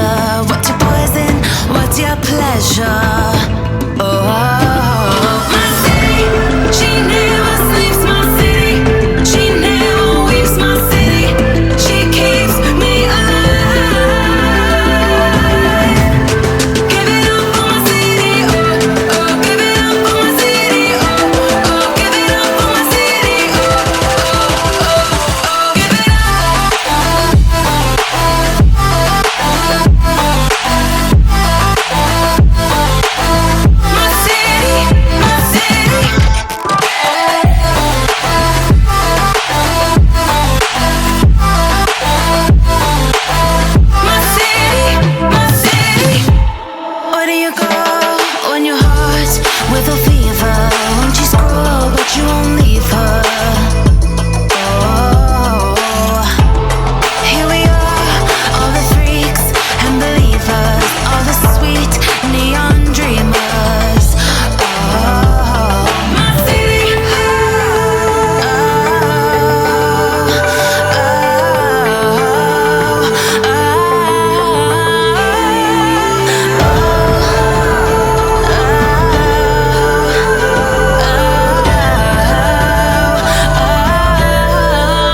measure? What's your poison? What's your pleasure? Oh, my city, she never sleeps. My city, she never weeps. My city, she keeps me alive. Give it up for my city, oh, oh. Give it up for my city, oh, oh. Give it up for my city, oh, oh, oh, oh. Give it my city, my city. My city, my city. Where do you go when your heart's with a fever? Won't you scroll, but you won't leave her? Oh, here we are, all the freaks and believers, all the sweet neon dreamers. Oh, my city.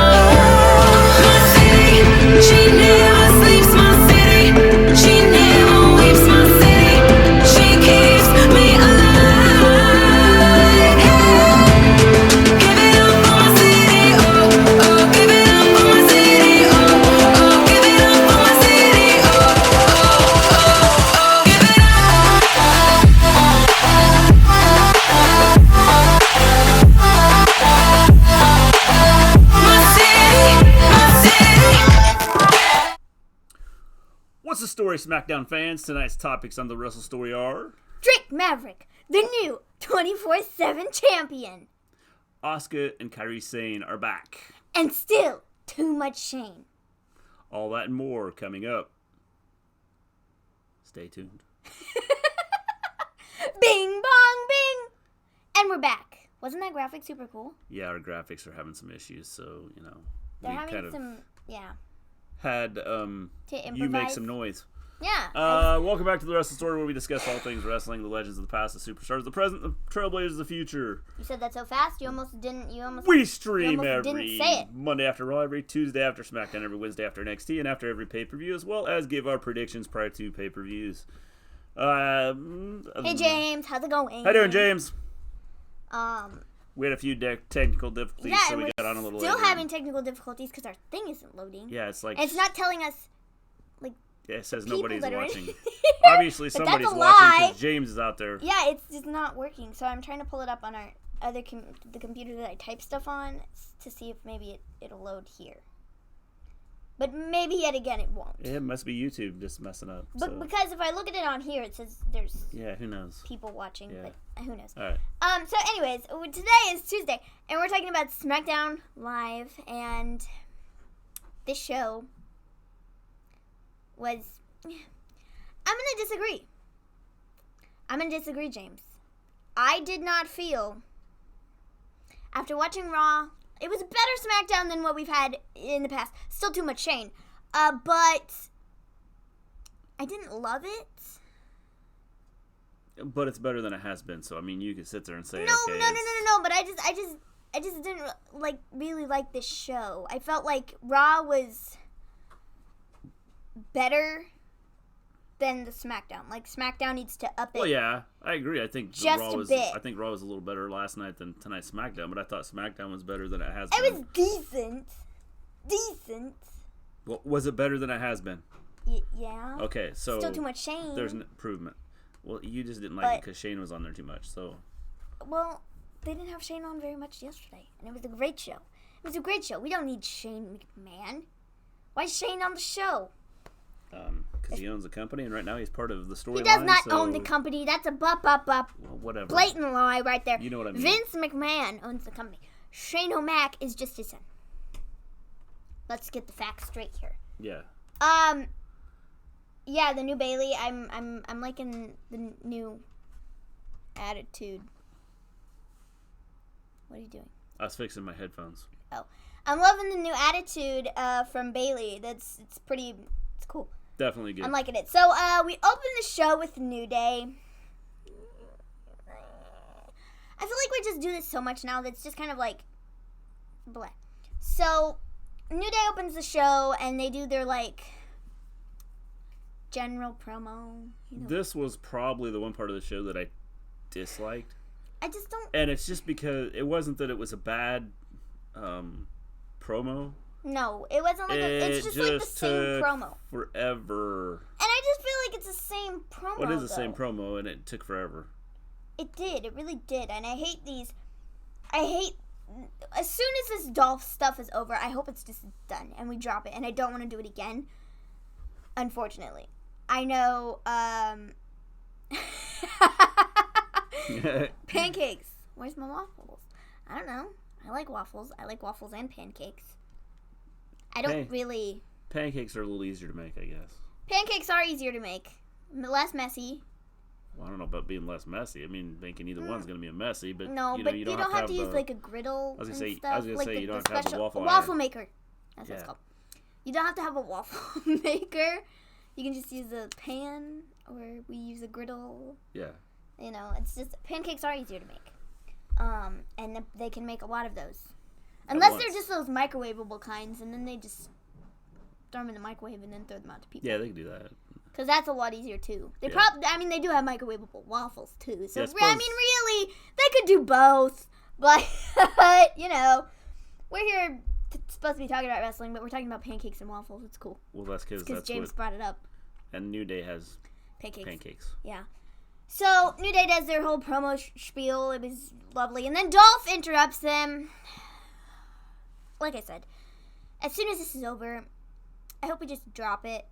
My city, she never sleeps. My city, she never weeps. My city, she keeps me alive. Give it up for my city, oh, oh. Give it up for my city, oh, oh. Give it up for my city, oh, oh, oh, oh. Give it my city, my city. What's the story, SmackDown fans? Tonight's topics on the Wrestle Story are Drake Maverick, the new 24/7 champion. Asuka and Kairi Sane are back. And still too much Shane. All that and more coming up. Stay tuned. Bing bong bing. And we're back. Wasn't that graphic super cool? Yeah, our graphics are having some issues, so, you know, They're we having kind of some, yeah. had To you make improvise. some noise. Yeah. Welcome back to the Wrestle Story, where we discuss all things wrestling, the legends of the past, the superstars of the present, the trailblazers of the future. You said that so fast, you almost didn't, We stream almost every didn't say it. Monday after Raw, every Tuesday after SmackDown, every Wednesday after NXT, and after every pay-per-view, as well as give our predictions prior to pay-per-views. Hey James, how's it going? How you doing, James? Um, We had a few technical difficulties, yeah, so and we we're got on a little still later. having technical difficulties because our thing isn't loading. Yeah, it's like... And it's not telling us, it says people nobody's that are in watching. here. Obviously, But somebody's that's a watching lie. because James is out there. Yeah, it's just not working. So I'm trying to pull it up on our other the computer that I type stuff on to see if maybe it'll load here. But maybe yet again it won't. It must be YouTube just messing up. But so. because if I look at it on here, it says there's Yeah, who knows? people watching. Yeah. But who knows? All right. So anyways, today is Tuesday, and we're talking about SmackDown Live, and this show was... I'm going to disagree, James. I did not feel, after watching Raw, it was a better SmackDown than what we've had in the past. Still too much Shane. But I didn't love it. But it's better than it has been, so I mean, you could sit there and say, No, okay, no. But I just didn't really like this show. I felt like Raw was better than the SmackDown. Like SmackDown needs to up it. Well, yeah, I agree. I think Just Raw a was. bit. I think Raw was a little better last night than tonight's SmackDown, but I thought SmackDown was better than it has It been. was decent. Well, was it better than it has been? Yeah. Okay, so Still too much Shane. there's an improvement. Well, you just didn't like it because Shane was on there too much. So. Well, they didn't have Shane on very much yesterday, and it was a great show. We don't need Shane McMahon. Why is Shane on the show? Because he owns a company, and right now he's part of the storyline. He does not own the company. That's a Well, whatever. blatant lie right there. You know what I mean. Vince McMahon owns the company. Shane O'Mac is just his son. Let's get the facts straight here. Yeah. Yeah, the new Bayley. I'm liking the new attitude. What are you doing? I was fixing my headphones. Oh, I'm loving the new attitude from Bayley. It's cool. Definitely good. I'm liking it. So, we opened the show with New Day. I feel like we just do this so much now that it's just kind of like, bleh. So, New Day opens the show, and they do their, like, general promo. You know. This was probably the one part of the show that I disliked. I just don't... And it's just because it wasn't that it was a bad promo. No, it wasn't like it's just like the same promo. Forever. And I just feel like it's the same promo. Well, it is the same promo, and it took forever. It did. It really did. And I hate these. As soon as this Dolph stuff is over, I hope it's just done and we drop it. And I don't want to do it again. Unfortunately. I know, pancakes. Where's my waffles? I don't know. I like waffles. I like waffles and pancakes. I don't really... Pancakes are a little easier to make, I guess. Pancakes are easier to make. Less messy. Well, I don't know about being less messy. I mean, making either one's going to be messy, but no, you know, but you don't have to use like a griddle I was and gonna say, stuff. I was going to say, you don't have to have a waffle waffle maker. That's what it's called. You don't have to have a waffle maker. You can just use a pan, or we use a griddle. Yeah. You know, it's just, pancakes are easier to make. And they can make a lot of those. Unless they're just those microwavable kinds, and then they just throw them in the microwave and then throw them out to people. Yeah, they can do that. Because that's a lot easier, too. They they do have microwavable waffles, too. So, I mean, really, they could do both. But, you know, we're here supposed to be talking about wrestling, but we're talking about pancakes and waffles. It's cool. Well, that's because James brought it up. And New Day has pancakes. Yeah. So, New Day does their whole promo spiel. It was lovely. And then Dolph interrupts them. Like I said, as soon as this is over, I hope we just drop it.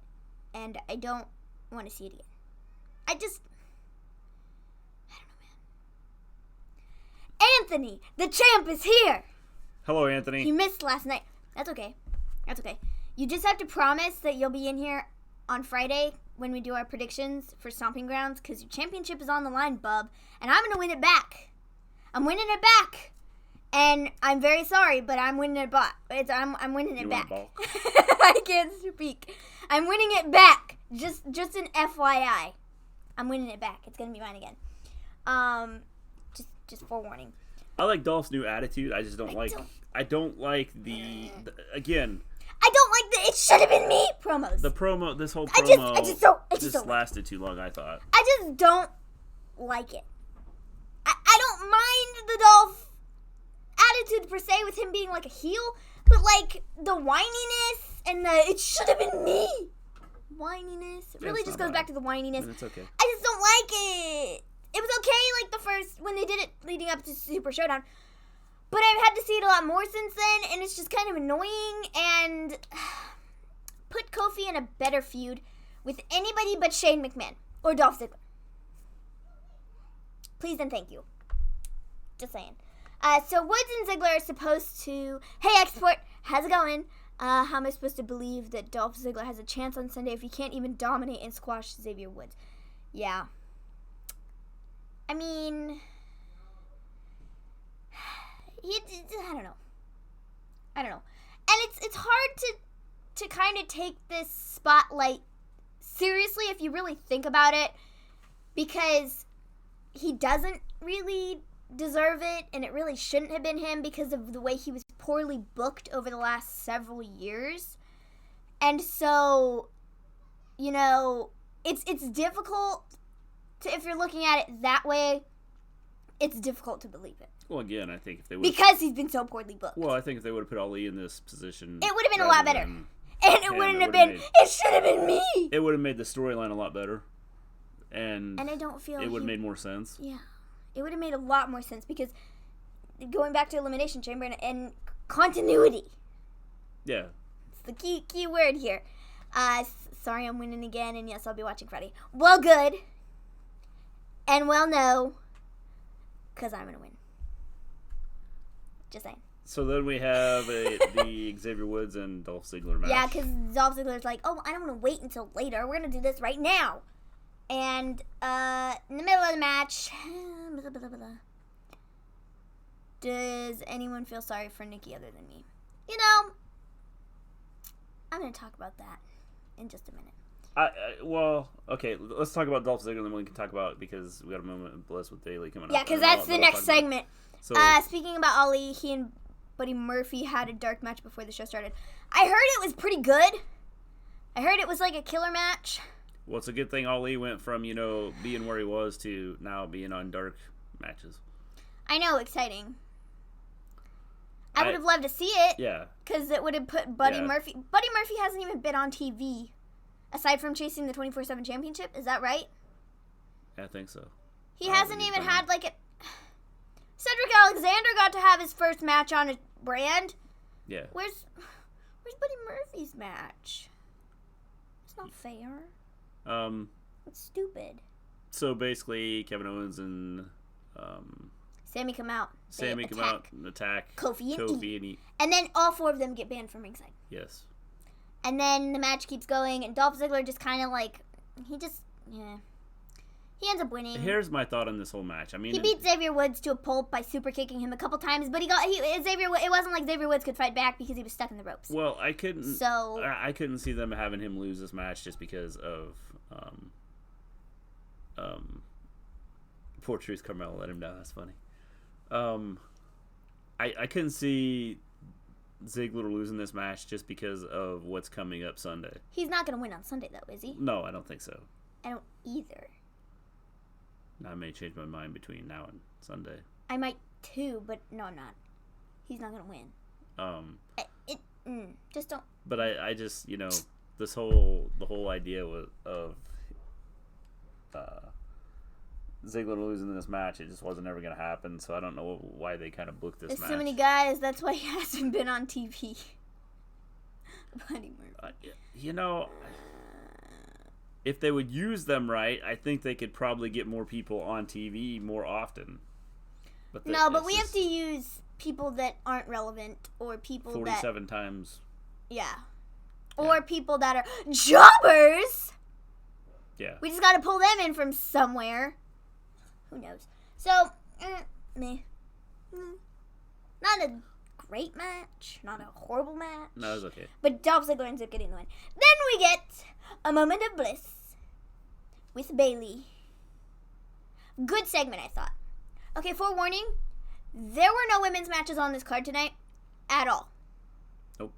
And I don't want to see it again. I don't know, man. Anthony, the champ is here. Hello, Anthony. He missed last night. That's okay. You just have to promise that you'll be in here on Friday when we do our predictions for Stomping Grounds, because your championship is on the line, bub, and I'm going to win it back. I'm winning it back. And I'm very sorry, but I'm winning it back. I'm winning it back. I can't speak. I'm winning it back. Just an FYI. I'm winning it back. It's going to be mine again. Just forewarning. I like Dolph's new attitude. I just don't like the again. I don't like the "it should have been me" promos. This whole promo. I just don't lasted too long, I thought. I just don't like it. I don't mind the Dolph attitude per se with him being like a heel, but like the whininess and the "it should have been me" whininess. It really just goes back to the whininess. It's okay. I just don't like it. It was okay like the first when they did it leading up to Super Showdown. But I've had to see it a lot more since then, and it's just kind of annoying, and put Kofi in a better feud with anybody but Shane McMahon or Dolph Ziggler. Please and thank you. Just saying. So Woods and Ziggler are supposed to... Hey, Export, how's it going? How am I supposed to believe that Dolph Ziggler has a chance on Sunday if he can't even dominate and squash Xavier Woods? Yeah. I mean... I don't know. And it's hard to kind of take this spotlight seriously if you really think about it, because he doesn't really deserve it, and it really shouldn't have been him because of the way he was poorly booked over the last several years. And so, you know, it's difficult to, if you're looking at it that way, it's difficult to believe it. Well, again, I think if they would... Because he's been so poorly booked. Well, I think if they would have put Ali in this position... It would have been a lot better. And it wouldn't have been, it should have been me! It would have made the storyline a lot better. And I don't feel... It would have made more sense. Yeah. It would have made a lot more sense because going back to Elimination Chamber and continuity. Yeah. It's the key word here. Sorry I'm winning again, and yes, I'll be watching Friday. Well, good. And well, no. Because I'm going to win. Just saying. So then we have the Xavier Woods and Dolph Ziggler match. Yeah, because Dolph Ziggler's like, oh, I don't want to wait until later. We're going to do this right now. And in the middle of the match, does anyone feel sorry for Nikki other than me? You know, I'm going to talk about that in just a minute. Well, okay, let's talk about Dolph Ziggler, and then we can talk about, because we got a moment of Bliss with Bayley coming up. Yeah, because that's the next segment. So, Speaking about Ali, he and Buddy Murphy had a dark match before the show started. I heard it was pretty good. I heard it was like a killer match. well, it's a good thing Ali went from, being where he was to now being on dark matches. I know, exciting. I would have loved to see it. Yeah. Because it would have put Buddy Murphy... Buddy Murphy hasn't even been on TV. Aside from chasing the 24/7 championship. Is that right? I think so. He hasn't even had, like, a... Cedric Alexander got to have his first match on a brand. Yeah. Where's Buddy Murphy's match? It's not fair. It's stupid. So basically, Kevin Owens and Sami come out. Sami come out and attack Kofi and E. And then all four of them get banned from ringside. Yes. And then the match keeps going, and Dolph Ziggler just kind of like, he ends up winning. Here's my thought on this whole match. I mean, he beat Xavier Woods to a pulp by super kicking him a couple times, but it wasn't like Xavier Woods could fight back because he was stuck in the ropes. Well, I couldn't see them having him lose this match just because of poor Truth Carmella let him down. That's funny. I couldn't see Ziggler losing this match just because of what's coming up Sunday. He's not going to win on Sunday, though, is he? No, I don't think so. I don't either. I may change my mind between now and Sunday. I might too, but no, I'm not. He's not going to win. Just don't. But I just, the whole idea of Ziggler losing this match, it just wasn't ever going to happen. So I don't know why they kind of booked this match. There's so many guys. That's why he hasn't been on TV. Buddy Murphy. If they would use them right, I think they could probably get more people on TV more often. But we have to use people that aren't relevant, or people 47 times. Yeah. Or people that are jobbers. Yeah. We just got to pull them in from somewhere. Who knows? So, meh. Not a great match. Not a horrible match. No, it was okay. But Dolph Ziggler ends up getting the win. Then we get a moment of bliss with Bayley. Good segment, I thought. Okay, forewarning. There were no women's matches on this card tonight at all. Nope.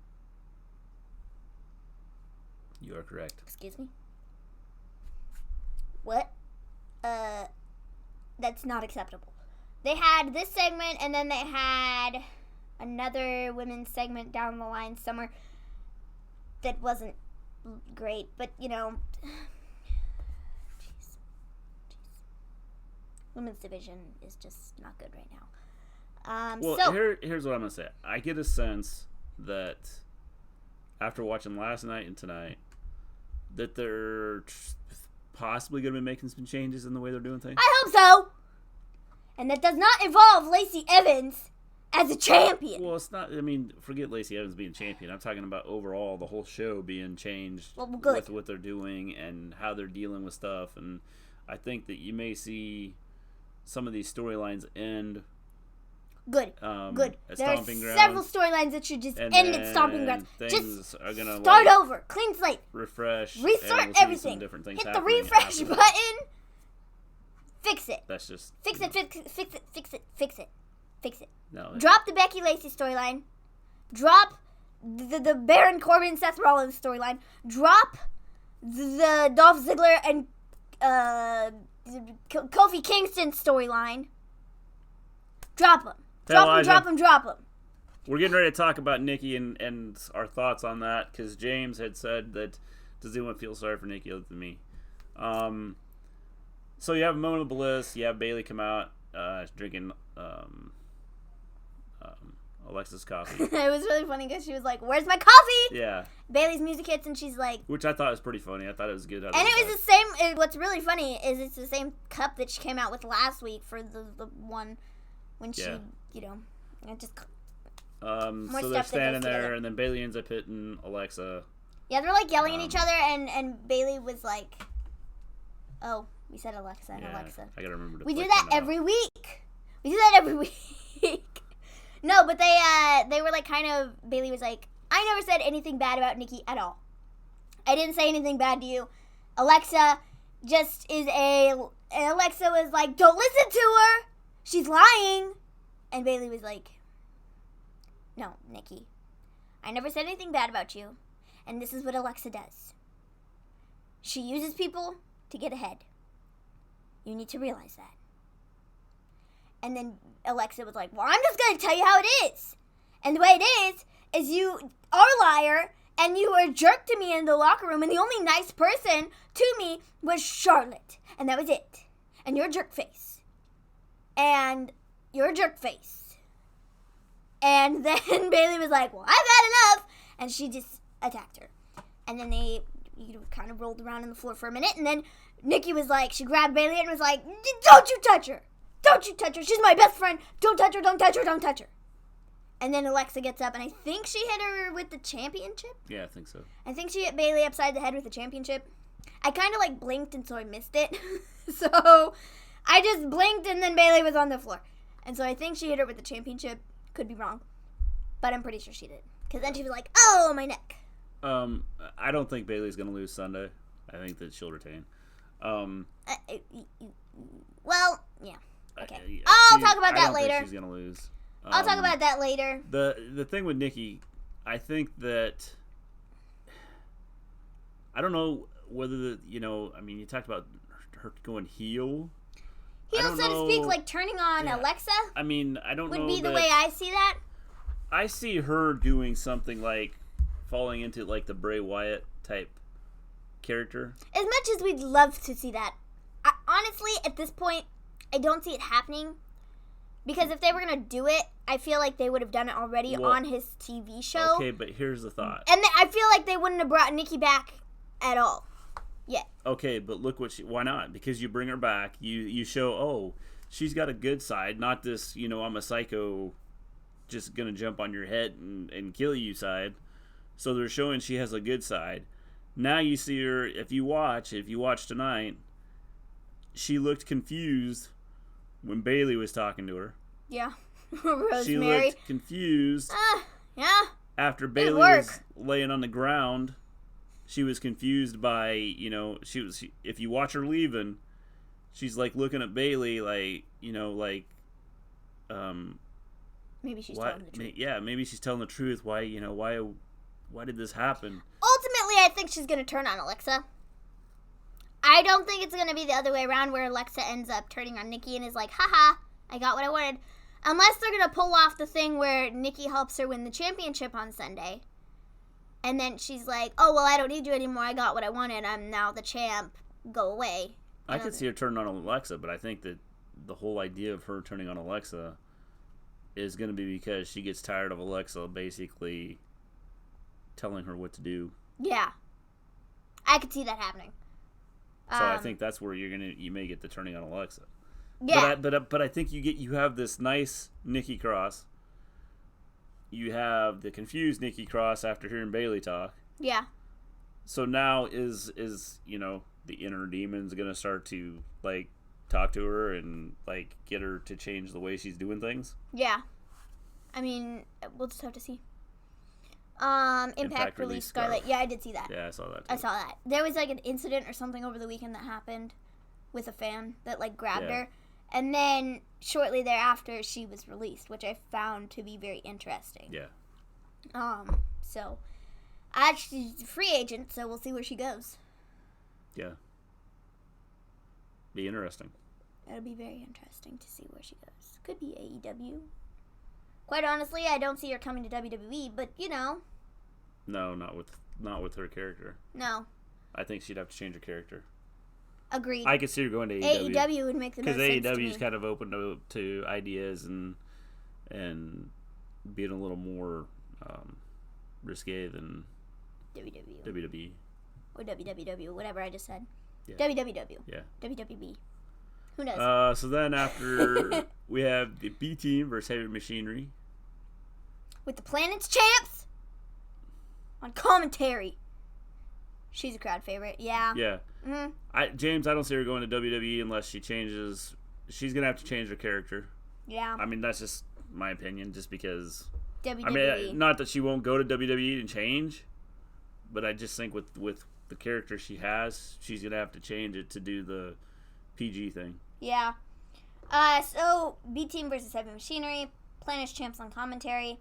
You are correct. Excuse me? What? That's not acceptable. They had this segment, and then they had another women's segment down the line somewhere that wasn't great, but, Jeez. Women's division is just not good right now. Here's what I'm going to say. I get a sense that after watching last night and tonight, that they're possibly going to be making some changes in the way they're doing things. I hope so. And that does not involve Lacey Evans as a champion. Well, it's not. I mean, forget Lacey Evans being champion. I'm talking about overall the whole show being changed with what they're doing and how they're dealing with stuff. And I think that you may see some of these storylines end. Good. Good. There are several storylines that should just end at Stomping Grounds. Just are gonna start over. Clean slate. Refresh. Restart everything. Hit the refresh button. Fix it. That's just... Fix it. No. Drop the Becky Lacey storyline. Drop the Baron Corbin Seth Rollins storyline. Drop the Dolph Ziggler and Kofi Kingston storyline. Drop them. Drop them. We're getting ready to talk about Nikki and our thoughts on that, because James had said that does anyone feel sorry for Nikki other than me? So you have a moment of bliss. You have Bayley come out drinking Alexa's coffee. It was really funny because she was like, "Where's my coffee?" Yeah. Bayley's music hits and she's like... Which I thought was pretty funny. I thought it was good. And it was the same... What's really funny is it's the same cup that she came out with last week for the one when she, just... So they're standing there, and then Bayley ends up hitting Alexa. Yeah, they're like yelling at each other, and Bayley was like, "Oh, we said Alexa and Alexa." I gotta remember to We do that every week. No, but they were like Bayley was like, "I never said anything bad about Nikki at all. I didn't say anything bad to you. Alexa Alexa was like, don't listen to her. She's lying. And Bayley was like, no, Nikki. I never said anything bad about you. And this is what Alexa does. She uses people to get ahead. You need to realize that. And then Alexa was like, well, I'm just going to tell you how it is. And the way it is you are a liar, and you were a jerk to me in the locker room, and the only nice person to me was Charlotte. And that was it. And you're a jerk face. And you're a jerk face. And then Bayley was like, well, I've had enough. And she just attacked her. And then they kind of rolled around on the floor for a minute. And then Nikki was like, she grabbed Bayley and was like, don't you touch her. Don't you touch her. She's my best friend. Don't touch her. Don't touch her. Don't touch her. And then Alexa gets up, and I think she hit her with the championship. Yeah, I think so. I think she hit Bayley upside the head with the championship. I kind of like blinked, and so I missed it. So I just blinked, and then Bayley was on the floor. And so I think she hit her with the championship. Could be wrong. But I'm pretty sure she did. Because then she was like, oh, my neck. I don't think Bayley's going to lose Sunday. I think that she'll retain. Well, yeah. Okay. I'll talk about that later. I don't think she's going to lose. I'll talk about that later. The thing with Nikki, I think that I don't know whether you talked about her going heel. Heel, so to speak, like turning on Alexa. I mean, I don't know. Would be the way I see that. I see her doing something like falling into like the Bray Wyatt type character. As much as we'd love to see that, honestly, at this point, I don't see it happening. Because if they were going to do it, I feel like they would have done it already on his TV show. Okay, but here's the thought. And I feel like they wouldn't have brought Nikki back at all. Yeah. Okay, but look why not? Because you bring her back, you show, she's got a good side, not this, I'm a psycho, just going to jump on your head and kill you side. So they're showing she has a good side. Now you see her, if you watch tonight, she looked confused when Bayley was talking to her. Yeah. Rosemary. She looked confused. Yeah. After Bayley was laying on the ground, she was confused by, if you watch her leaving, she's like looking at Bayley like, maybe she's telling the truth. Yeah, maybe she's telling the truth. Why did this happen? Ultimately, I think she's going to turn on Alexa. I don't think it's going to be the other way around where Alexa ends up turning on Nikki and is like, haha, I got what I wanted. Unless they're going to pull off the thing where Nikki helps her win the championship on Sunday. And then she's like, oh, well, I don't need you anymore. I got what I wanted. I'm now the champ. Go away. I could see her turning on Alexa, but I think that the whole idea of her turning on Alexa is going to be because she gets tired of Alexa basically telling her what to do. Yeah. I could see that happening. So I think that's where you may get the turning on Alexa. Yeah. But I think you have this nice Nikki Cross. You have the confused Nikki Cross after hearing Bayley talk. Yeah. So now is the inner demons gonna start to like talk to her and like get her to change the way she's doing things? Yeah. I mean, we'll just have to see. Impact release Scarlet. Yeah, I did see that. Yeah, I saw that too. I saw that. There was like an incident or something over the weekend that happened with a fan that like grabbed her. And then shortly thereafter she was released, which I found to be very interesting. Yeah. So she's a free agent, so we'll see where she goes. Yeah. Be interesting. It'll be very interesting to see where she goes. Could be AEW. Quite honestly, I don't see her coming to WWE, but No, not with her character. No. I think she'd have to change her character. Agreed. I could see her going to AEW. AEW would make the most sense to me. Because AEW is kind of open to ideas and being a little more risque than WWE. Or WWW, whatever I just said. Yeah. WWW. Yeah. WWB. Who knows? So then after we have the B Team versus Heavy Machinery. With the Planet's champs on commentary. She's a crowd favorite. Yeah. Yeah. Mm-hmm. James, I don't see her going to WWE unless she changes. She's going to have to change her character. Yeah. I mean, that's just my opinion, just because. WWE. I mean, not that she won't go to WWE and change, but I just think with the character she has, she's going to have to change it to do the PG thing. Yeah. So, B Team versus Heavy Machinery. Planish champs on commentary.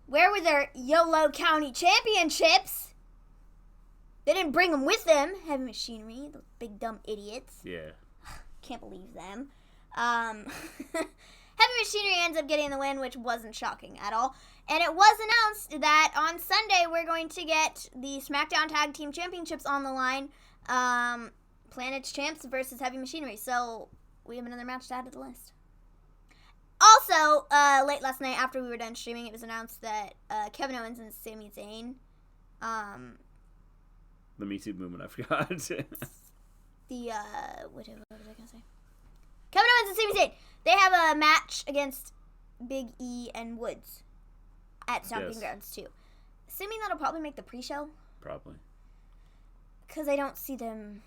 Where were their YOLO County Championships? They didn't bring them with them. Heavy Machinery, those big dumb idiots. Yeah. Can't believe them. Heavy Machinery ends up getting the win, which wasn't shocking at all. And it was announced that on Sunday we're going to get the SmackDown Tag Team Championships on the line. Planet's Champs versus Heavy Machinery. So we have another match to add to the list. Also, late last night after we were done streaming, it was announced that Kevin Owens and Sami Zayn, the Me Too movement, I forgot. what was I going to say? Kevin Owens and Sami Zayn, they have a match against Big E and Woods at Stomping Grounds, too. Assuming that'll probably make the pre-show. Probably. Because I don't see them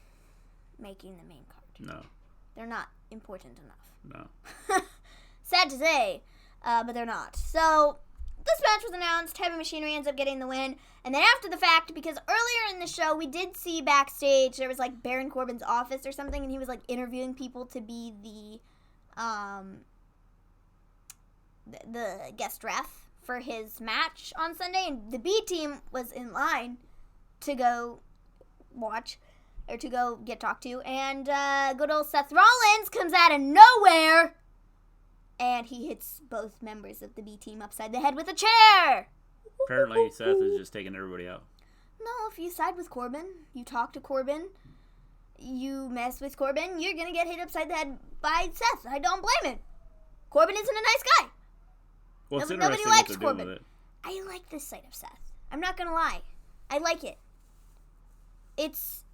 making the main card. No. They're not important enough. No. Sad to say, but they're not. So, this match was announced. Heavy Machinery ends up getting the win. And then after the fact, because earlier in the show, we did see backstage, there was like Baron Corbin's office or something, and he was like interviewing people to be the guest ref for his match on Sunday. And the B Team was in line to go watch, or to go get talked to. And good old Seth Rollins comes out of nowhere. And he hits both members of the B Team upside the head with a chair. Apparently, Seth is just taking everybody out. No, if you side with Corbin, you talk to Corbin, you mess with Corbin, you're going to get hit upside the head by Seth. I don't blame him. Corbin isn't a nice guy. Well, it's Nobody interesting likes what they're Corbin. doing with it. I like this side of Seth. I'm not going to lie. I like it. It's,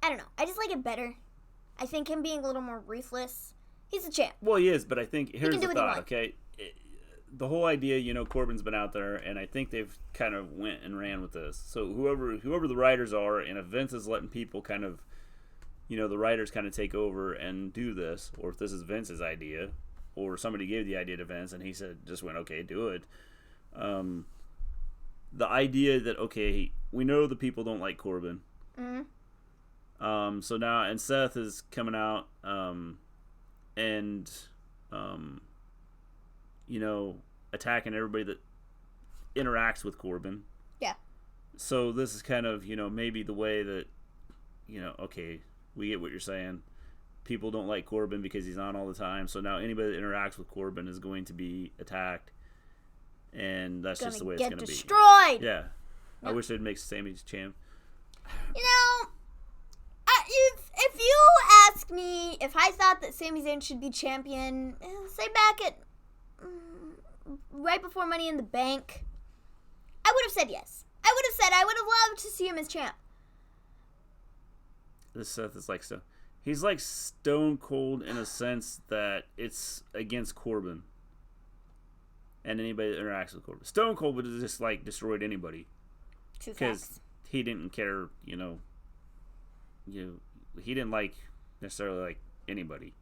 I don't know. I just like it better. I think him being a little more ruthless. He's a champ. Well, he is, but I think, here's can do the what he thought, wants. okay? The whole idea, Corbin's been out there, and I think they've kind of went and ran with this. So whoever the writers are, and if Vince is letting people kind of, the writers kind of take over and do this, or if this is Vince's idea, or somebody gave the idea to Vince, and he just went, okay, do it. The idea that, okay, we know the people don't like Corbin. Mm-hmm. So now, and Seth is coming out, and attacking everybody that interacts with Corbin. Yeah. So this is kind of, maybe the way that, okay, we get what you're saying. People don't like Corbin because he's on all the time. So now anybody that interacts with Corbin is going to be attacked. And that's just the way it's going to be. Get destroyed! Yeah. I wish they'd make Sami's champ. If you ask me if I thought that Sami Zayn should be champion, say back at right before Money in the Bank, I would have said yes. I would have said I would have loved to see him as champ. This Seth is like he's like Stone Cold in a sense that it's against Corbin and anybody that interacts with Corbin. Stone Cold would have just like destroyed anybody because he didn't care. He didn't necessarily like anybody.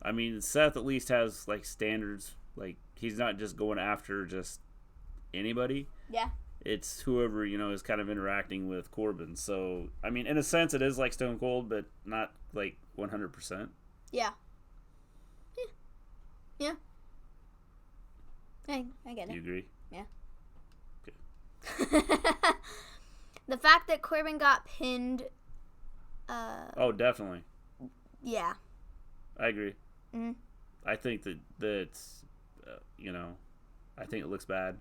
I mean, Seth at least has like standards. Like he's not just going after just anybody. Yeah. It's whoever, is kind of interacting with Corbin. So, I mean, in a sense, it is like Stone Cold, but not like 100%. Yeah. Yeah. I get it. You agree? Yeah. Okay. The fact that Corbin got pinned. Oh, definitely. Yeah. I agree. Mm-hmm. I think that's, I think it looks bad.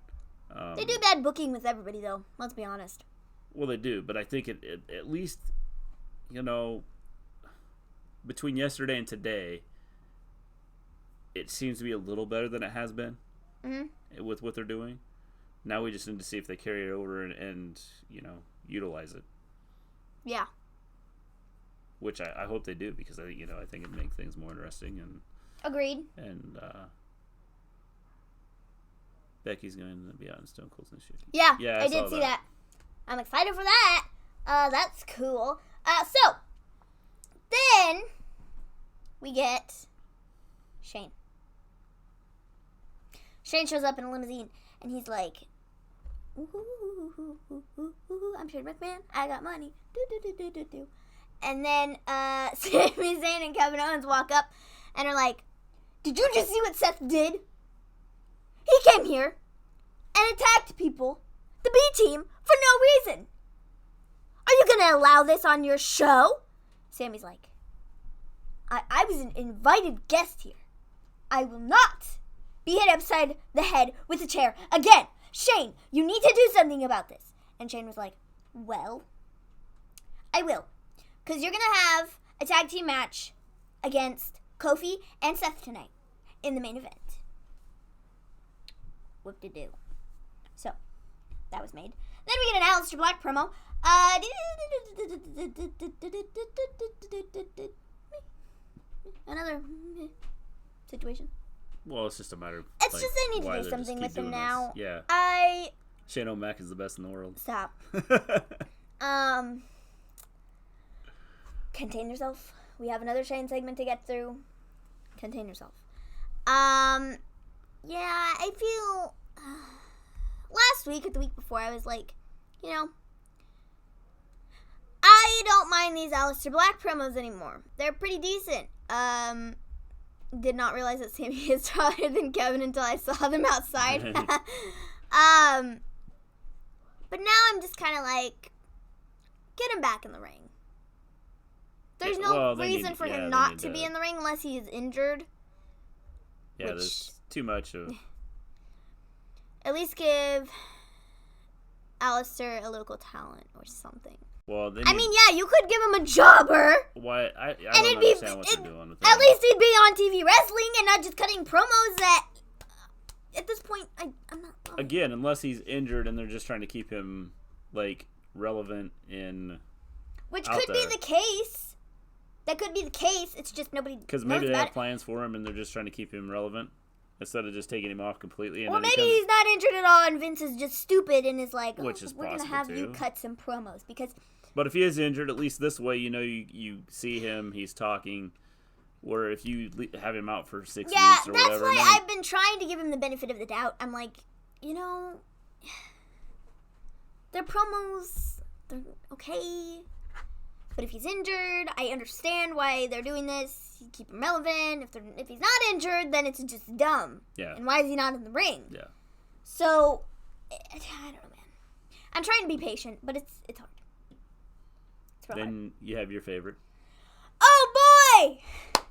They do bad booking with everybody, though. Let's be honest. Well, they do, but I think it at least, between yesterday and today, it seems to be a little better than it has been with what they're doing. Now we just need to see if they carry it over and utilize it. Yeah. Which I hope they do, because I think it'd make things more interesting. And Agreed. And Becky's going to be out in Stone Cold's new shoot. Yeah, yeah, I did see that. I'm excited for that. That's cool. So, then we get Shane. Shane shows up in a limousine, and he's like, I'm Shane McMahon. I got money. Do. And then Sami Zayn and Kevin Owens walk up and are like, did you just see what Seth did? He came here and attacked people, the B team, for no reason. Are you going to allow this on your show? Sami's like, I was an invited guest here. I will not be hit upside the head with a chair again. Shane, you need to do something about this. And Shane was like, well, I will. Because you're going to have a tag team match against Kofi and Seth tonight in the main event. Whoop-de-doo. So, that was made. Then we get an Aleister Black promo. Another situation. Well, it's just a matter of... It's just they need to do something with him now. This. Yeah. Shane O'Mac is the best in the world. Stop. Contain yourself. We have another Shane segment to get through. Contain yourself. Yeah, I feel... last week or the week before, I was like, you know, I don't mind these Aleister Black promos anymore. They're pretty decent. Did not realize that Sami is taller than Kevin until I saw them outside. But now I'm just kind of like, get him back in the ring. There's no reason for him not to be in the ring unless he is injured. Yeah, there's too much of... At least give Aleister a local talent or something. Well, I mean, yeah, you could give him a jobber. Why? I don't understand what they're doing with that. At least he'd be on TV wrestling and not just cutting promos that... At this point, I'm not... Again, unless he's injured and they're just trying to keep him, like, relevant in... Which could be the case. That could be the case. It's just nobody knows because maybe they have plans for him and they're just trying to keep him relevant instead of just taking him off completely. And or maybe he's not injured at all and Vince is just stupid and is like, which is we're going to have you cut some promos. Because... But if he is injured, at least this way, you know, you see him, he's talking... Where if you have him out for 6 weeks or whatever. Yeah, that's why I've been trying to give him the benefit of the doubt. I'm like, you know, their promos, they're okay. But if he's injured, I understand why they're doing this. You keep him relevant. If he's not injured, then it's just dumb. Yeah. And why is he not in the ring? Yeah. So, I don't know, man. I'm trying to be patient, but it's hard. It's real hard. Then you have your favorite. Oh, boy!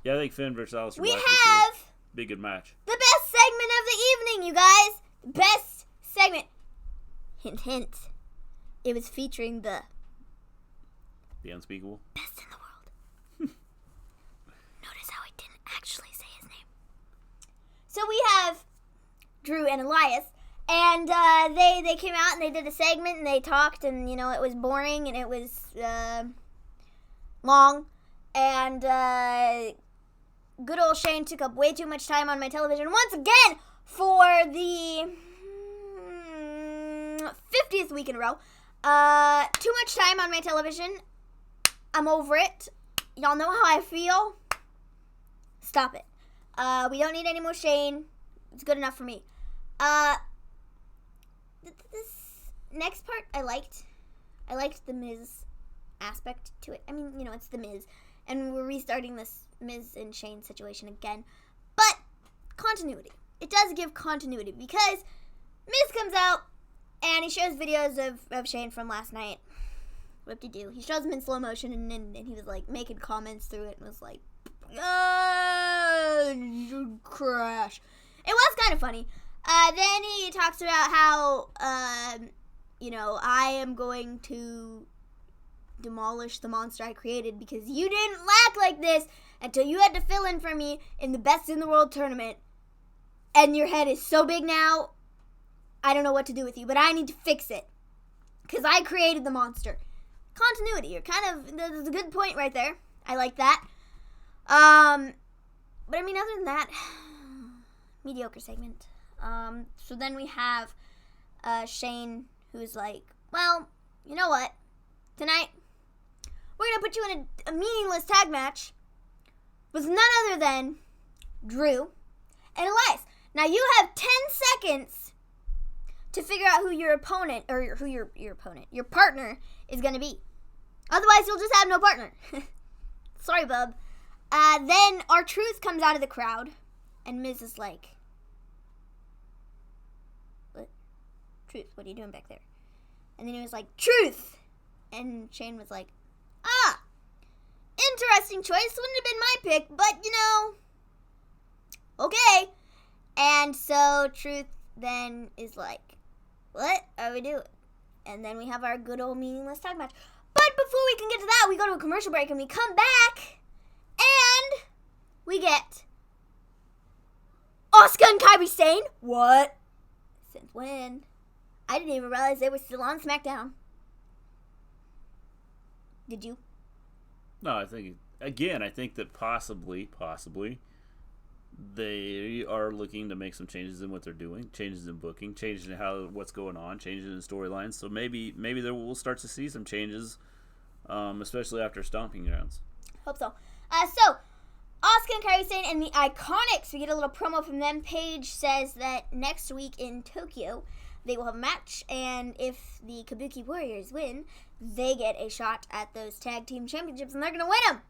Yeah, I think Finn versus Aleister Black we have be a good match. The best segment of the evening, you guys. The best segment. Hint, hint. It was featuring the Unspeakable. Best in the world. Notice how I didn't actually say his name. So we have Drew and Elias, and they came out and they did a segment and they talked, and you know it was boring and it was long, and good old Shane took up way too much time on my television once again for the 50th week in a row. Too much time on my television. I'm over it. Y'all know how I feel. Stop it. We don't need any more Shane. It's good enough for me. This next part I liked. I liked the Miz aspect to it. I mean, you know, it's the Miz. And we're restarting this Miz and Shane situation again. But continuity. It does give continuity because Miz comes out and he shows videos of Shane from last night. Whoop-de-doo. He shows him in slow motion and he was like making comments through it and was like, you crash. It was kind of funny. Then he talks about how, you know, I am going to demolish the monster I created because you didn't act like this until you had to fill in for me in the Best in the World tournament. And your head is so big now, I don't know what to do with you, but I need to fix it because I created the monster. Continuity. You're that's a good point right there. I like that. But I mean, other than that, mediocre segment. So then we have Shane, who's like, well, you know what? Tonight, we're going to put you in a meaningless tag match with none other than Drew and Elias. Now, you have 10 seconds to figure out who your opponent, or who your partner is going to be. Otherwise, you'll just have no partner. Sorry, bub. Then R-Truth comes out of the crowd, and Miz is like, what? Truth, what are you doing back there? And then he was like, Truth! And Shane was like, interesting choice. Wouldn't have been my pick, but, okay. And so Truth then is like, what are we doing? And then we have our good old meaningless tag match. But before we can get to that, we go to a commercial break and we come back and we get Asuka and Kairi Sane. What? Since when? I didn't even realize they were still on SmackDown. Did you? No, I think that possibly they are looking to make some changes in what they're doing, changes in booking, changes in what's going on, changes in storylines. So maybe there we'll start to see some changes, especially after Stomping Grounds. Hope so. So Asuka and Kairi Sane and the IIconics, we get a little promo from them. Paige says that next week in Tokyo, they will have a match, and if the Kabuki Warriors win, they get a shot at those tag team championships, and they're going to win them.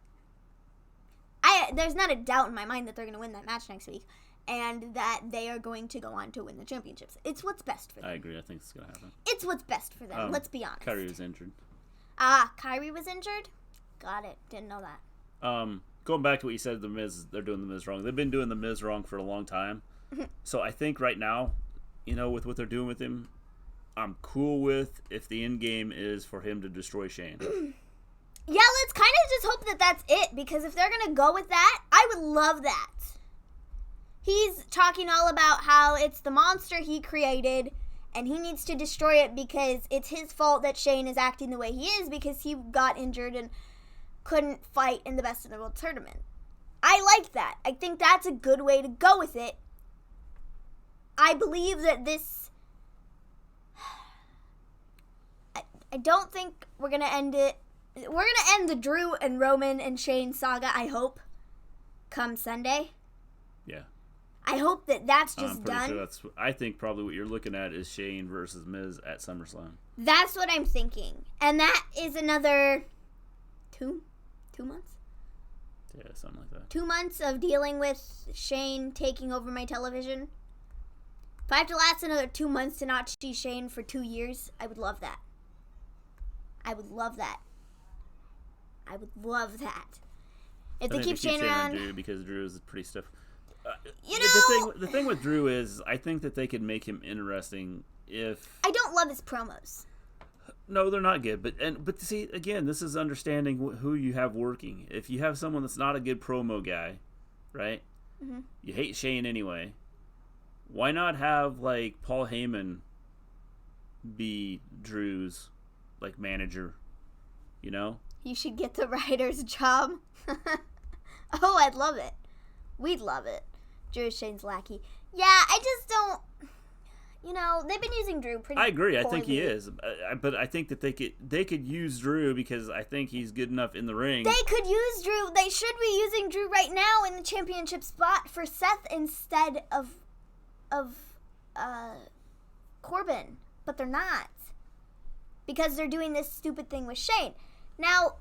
There's not a doubt in my mind that they're going to win that match next week, and that they are going to go on to win the championships. It's what's best for them. I agree. I think it's going to happen. It's what's best for them. Let's be honest. Kairi was injured. Kairi was injured? Got it. Didn't know that. Going back to what you said, they're doing the Miz wrong. They've been doing the Miz wrong for a long time. So I think right now, with what they're doing with him, I'm cool with if the end game is for him to destroy Shane. Yeah, let's kind of just hope that that's it, because if they're going to go with that, I would love that. He's talking all about how it's the monster he created, and he needs to destroy it because it's his fault that Shane is acting the way he is, because he got injured and couldn't fight in the Best in the World tournament. I like that. I think that's a good way to go with it. I believe that this... I don't think we're going to end it. We're going to end the Drew and Roman and Shane saga, I hope, come Sunday. Yeah. I hope that that's just I'm pretty done. Sure I think probably what you're looking at is Shane versus Miz at SummerSlam. That's what I'm thinking. And that is another 2 months? Yeah, something like that. 2 months of dealing with Shane taking over my television. If I have to last another 2 months to not see Shane for 2 years, I would love that. I would love that. I would love that. If they keep Shane around, Drew, because Drew is pretty stiff. The thing with Drew is, I think that they could make him interesting if... I don't love his promos. No, they're not good. But see, again, this is understanding who you have working. If you have someone that's not a good promo guy, right? Mm-hmm. You hate Shane anyway. Why not have, like, Paul Heyman be Drew's, like, manager? You should get the writer's job. Oh, I'd love it. We'd love it. Drew is Shane's lackey. Yeah, I just don't... they've been using Drew pretty I agree. poorly. I think he is. But I think that they could use Drew because I think he's good enough in the ring. They could use Drew. They should be using Drew right now in the championship spot for Seth instead of Corbin. But they're not. Because they're doing this stupid thing with Shane. Now,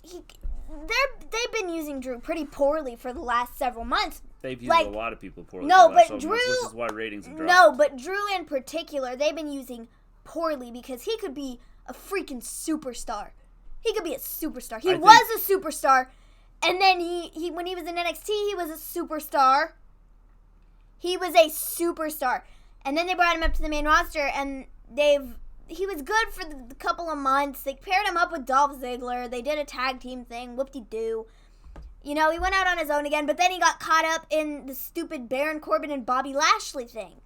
they've been using Drew pretty poorly for the last several months. They've used a lot of people poorly. No, but Drew, months, which is why ratings have dropped. No, but Drew in particular, they've been using poorly because he could be a freaking superstar. He could be a superstar. He was a superstar, and then he when he was in NXT, he was a superstar. He was a superstar, and then they brought him up to the main roster, and he was good for the couple of months. They paired him up with Dolph Ziggler. They did a tag team thing. Whoop-de-doo. He went out on his own again, but then he got caught up in the stupid Baron Corbin and Bobby Lashley thing.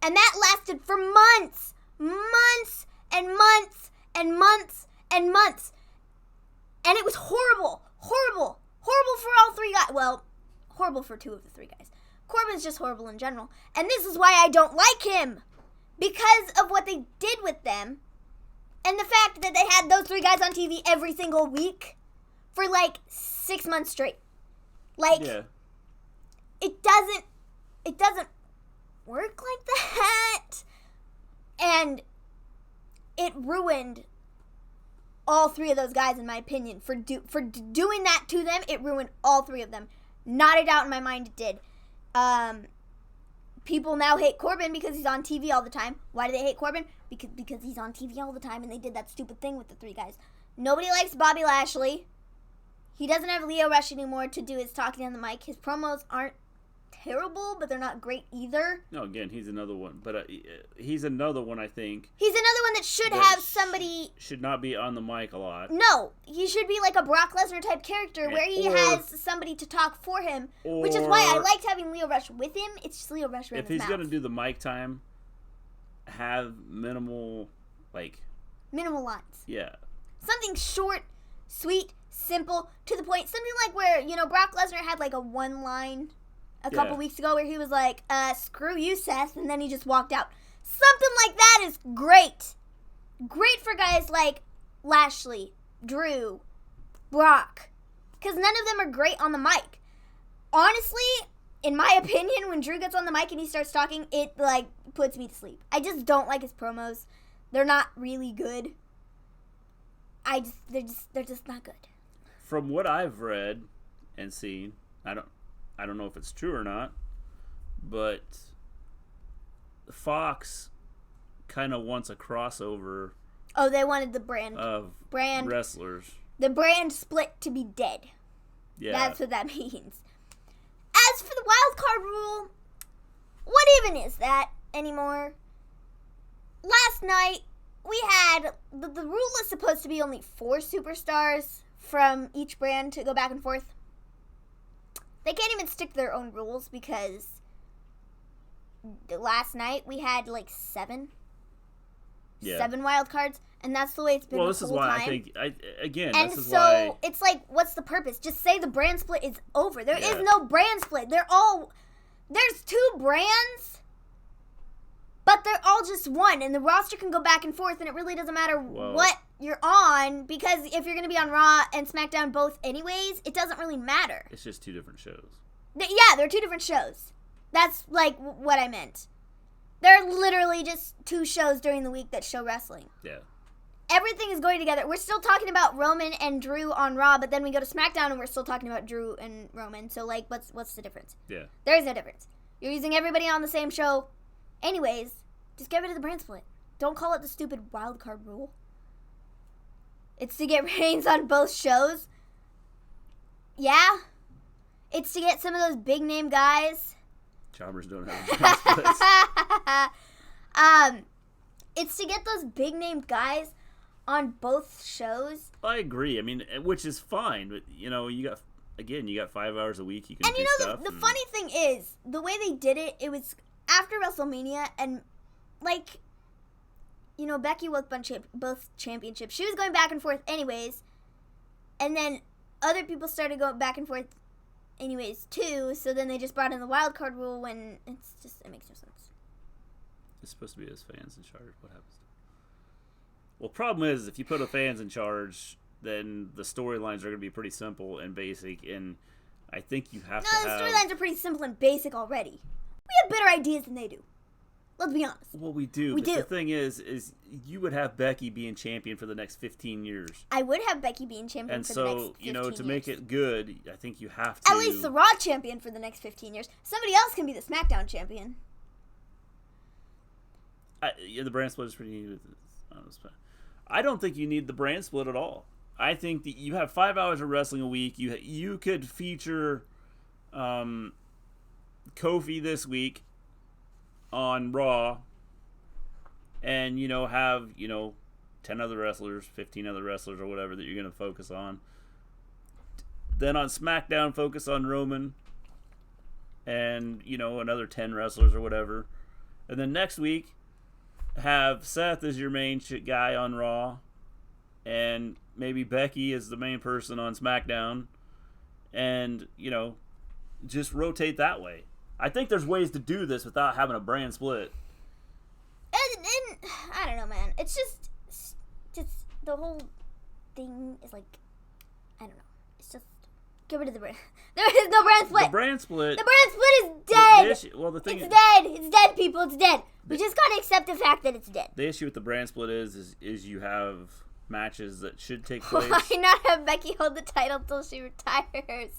And that lasted for months. Months and months and months and months. And it was horrible. Horrible. Horrible for all three guys. Well, horrible for 2 of the 3 guys. Corbin's just horrible in general. And this is why I don't like him. Because of what they did with them. And the fact that they had those 3 guys on TV every single week. For 6 months straight. Yeah. It doesn't work like that. And it ruined all three of those guys, in my opinion. For doing that to them, it ruined all three of them. Not a doubt in my mind it did. People now hate Corbin because he's on TV all the time. Why do they hate Corbin? Because he's on TV all the time, and they did that stupid thing with the three guys. Nobody likes Bobby Lashley. He doesn't have Leo Rush anymore to do his talking on the mic. His promos aren't terrible, but they're not great either. No, again, he's another one. But he's another one, I think. He's another one that should have somebody... Should not be on the mic a lot. No, he should be like a Brock Lesnar type character where he has somebody to talk for him, which is why I liked having Leo Rush with him. It's just Leo Rush running his mouth. If he's going to do the mic time, have minimal lines. Yeah. Something short, sweet, simple, to the point. Something like where, Brock Lesnar had like a one line a couple weeks ago where he was like, screw you, Seth, and then he just walked out. Something like that is great. Great for guys like Lashley, Drew, Brock, because none of them are great on the mic. Honestly, in my opinion, when Drew gets on the mic and he starts talking, it, puts me to sleep. I just don't like his promos. They're not really good. They're just not good. From what I've read and seen, I don't know if it's true or not, but Fox kind of wants a crossover. Oh, they wanted the brand wrestlers. The brand split to be dead. Yeah. That's what that means. As for the wild card rule, what even is that anymore? Last night, we had... The rule is supposed to be only 4 superstars from each brand to go back and forth. They can't even stick to their own rules because last night we had 7. Yeah. 7 wild cards, and that's the way it's been the whole time. This is why I think, and so it's like, what's the purpose? Just say the brand split is over. There is no brand split. There's 2 brands, but they're all just one, and the roster can go back and forth, and it really doesn't matter what you're on, because if you're going to be on Raw and SmackDown both anyways, it doesn't really matter. It's just 2 different shows. They're 2 different shows. That's, what I meant. They're literally just 2 shows during the week that show wrestling. Yeah. Everything is going together. We're still talking about Roman and Drew on Raw, but then we go to SmackDown and we're still talking about Drew and Roman. So, what's the difference? Yeah. There is no difference. You're using everybody on the same show. Anyways, just get rid of the brand split. Don't call it the stupid wild card rule. It's to get Reigns on both shows. Yeah. It's to get some of those big name guys. Jobbers don't have brand splits. It's to get those big name guys on both shows. I agree. I mean, which is fine, but you got 5 hours a week. You can do stuff. The funny thing is, the way they did it, it was after WrestleMania, and Becky won both championships. She was going back and forth anyways, and then other people started going back and forth anyways too. So then they just brought in the wild card rule when it makes no sense. It's supposed to be as fans in charge. What happens? Well, problem is, if you put the fans in charge, then the storylines are going to be pretty simple and basic, and I think you have to have... No, the storylines are pretty simple and basic already. We have better ideas than they do. Let's be honest. Well, we do. But the thing is you would have Becky being champion for the next 15 years. I would have Becky being champion for the next 15 years. And so, to make it good, I think you have to... At least the Raw champion for the next 15 years. Somebody else can be the SmackDown champion. The brand split is pretty neat. I don't think you need the brand split at all. I think that you have 5 hours of wrestling a week. You could feature Kofi this week on Raw and, have, 10 other wrestlers, 15 other wrestlers or whatever that you're going to focus on. Then on SmackDown, focus on Roman and, another 10 wrestlers or whatever. And then next week, have Seth as your main guy on Raw, and maybe Becky is the main person on SmackDown, and, just rotate that way. I think there's ways to do this without having a brand split. And I don't know, man. It's just the whole thing is I don't know. It's just Get rid of the brand. There is no brand split. The brand split. The brand split is dead. The thing it's dead. It's dead, people. It's dead. We just gotta accept the fact that it's dead. The issue with the brand split is you have matches that should take place. Why not have Becky hold the title till she retires?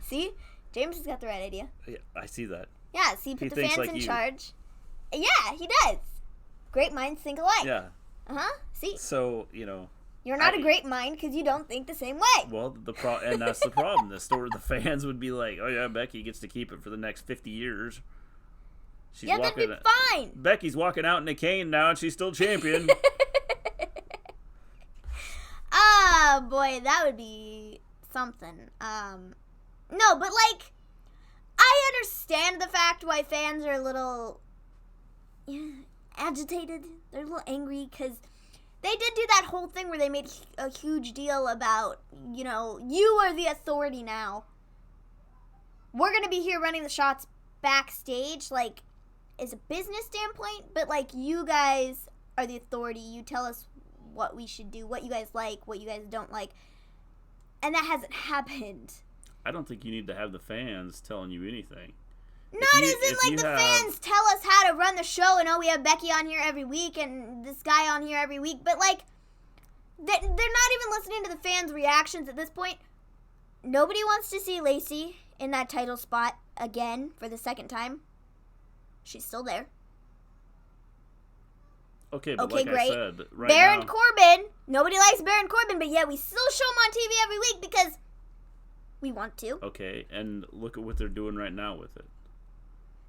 See? James has got the right idea. Yeah, I see that. Yeah, see, put the fans like in you. charge. Yeah, he does. Great minds think alike. Yeah. See? So, You're not a great mind because you don't think the same way. Well, and that's the problem. The fans would be like, oh yeah, Becky gets to keep it for the next 50 years. That'd be fine. Becky's walking out in a cane now and she's still champion. Oh, boy, that would be something. No, but I understand the fact why fans are a little agitated. They're a little angry because they did do that whole thing where they made a huge deal about, you are the authority now. We're going to be here running the shots backstage, as a business standpoint, but, you guys are the authority. You tell us what we should do, what you guys like, what you guys don't like. And that hasn't happened. I don't think you need to have the fans telling you anything. Not as in, the fans tell us how to run the show and, we have Becky on here every week and this guy on here every week. But, they're not even listening to the fans' reactions at this point. Nobody wants to see Lacey in that title spot again for the second time. She's still there. Okay, but great. I said, right Baron now, Corbin. Nobody likes Baron Corbin, but yet we still show him on TV every week because we want to. Okay, and look at what they're doing right now with it.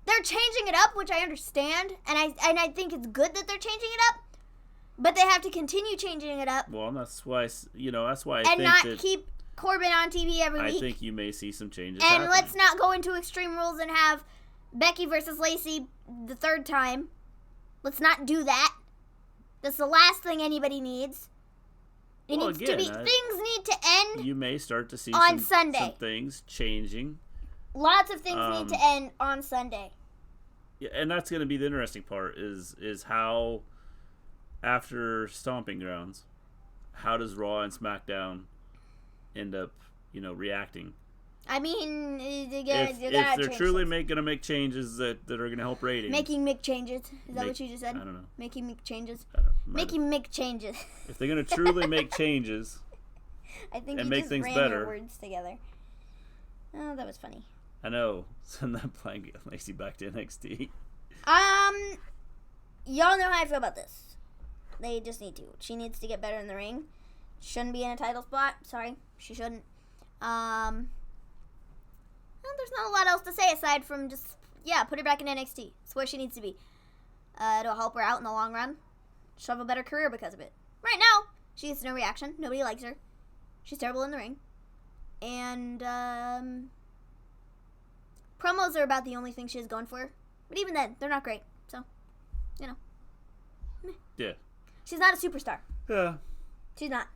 They're changing it up, which I understand, and I think it's good that they're changing it up, but they have to continue changing it up. Well, that's why I and think not that keep Corbin on TV every week. I think you may see some changes. And happening. let's not go into Extreme Rules and have Becky versus Lacey the third time. Things need to end. You may start to see on some Sunday. Things changing. Lots of things need to end on Sunday. Yeah, and that's going to be the interesting part is how after Stomping Grounds, how does Raw and SmackDown end up, reacting? I mean, if they're truly going to make changes that are going to help ratings. Making Mick changes. Is that what you just said? I don't know. Making Mick changes. Making Mick changes. If they're going to truly make changes I think and you make just things ran better. your words together. Oh, that was funny. I know. Send that playing Lacey back to NXT. Y'all know how I feel about this. They just need to. She needs to get better in the ring. Shouldn't be in a title spot. Sorry, she shouldn't. Well, there's not a lot else to say aside from just, put her back in NXT. It's where she needs to be. It'll help her out in the long run. She'll have a better career because of it. Right now, she gets no reaction. Nobody likes her. She's terrible in the ring. And, promos are about the only thing she has going for her. But even then, they're not great. So, meh. Yeah. She's not a superstar. Yeah. She's not.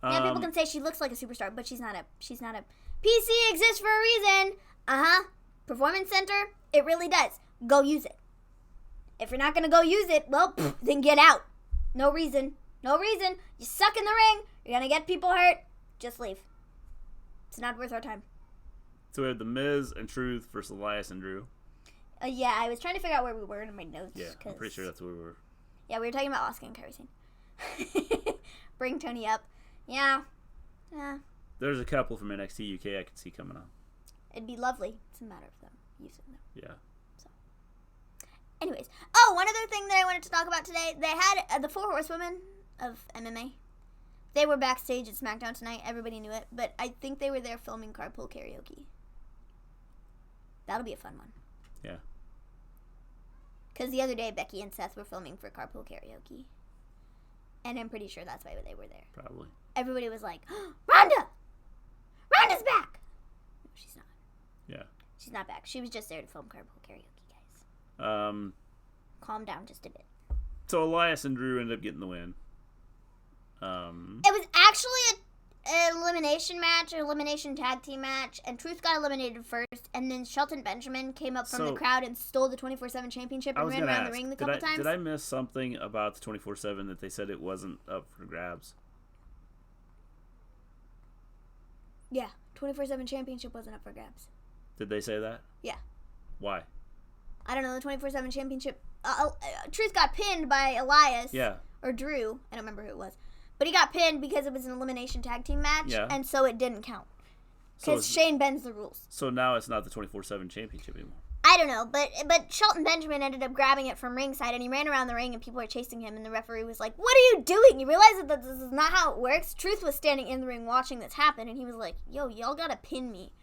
People can say she looks like a superstar, but she's not a PC exists for a reason. Performance Center, it really does. Go use it. If you're not going to go use it, well, then get out. No reason. You suck in the ring. You're going to get people hurt. Just leave. It's not worth our time. So we have The Miz and Truth versus Elias and Drew. I was trying to figure out where we were in my notes. Yeah, I'm pretty sure that's where we were. Yeah, we were talking about Asuka and Kairi Sane. Bring Tony up. Yeah. There's a couple from NXT UK I could see coming on. It'd be lovely. It's a matter of them using them. Yeah. So, anyways. One other thing that I wanted to talk about today. They had the 4 Horsewomen of MMA. They were backstage at SmackDown tonight. Everybody knew it. But I think they were there filming Carpool Karaoke. That'll be a fun one. Yeah. Because the other day, Becky and Seth were filming for Carpool Karaoke. And I'm pretty sure that's why they were there. Probably. Everybody was like, Rhonda! Rhonda's back! No, she's not. Yeah. She's not back. She was just there to film Carpool Karaoke, guys. Calm down just a bit. So Elias and Drew ended up getting the win. It was actually an elimination match, an elimination tag team match, and Truth got eliminated first, and then Shelton Benjamin came up from the crowd and stole the 24/7 championship and ran around the ring a couple times. Did I miss something about the 24/7 that they said it wasn't up for grabs? Yeah, 24/7 championship wasn't up for grabs. Did they say that? Yeah. Why? I don't know, the 24/7 championship. Truth got pinned by Elias. Yeah. Or Drew. I don't remember who it was. But he got pinned because it was an elimination tag team match. Yeah. And so it didn't count. Because Shane bends the rules. So now it's not the 24/7 championship anymore. I don't know, but Shelton Benjamin ended up grabbing it from ringside, and he ran around the ring, and people were chasing him, and the referee was like, "What are you doing? You realize that this is not how it works?" Truth was standing in the ring watching this happen, and he was like, "Yo, y'all gotta pin me.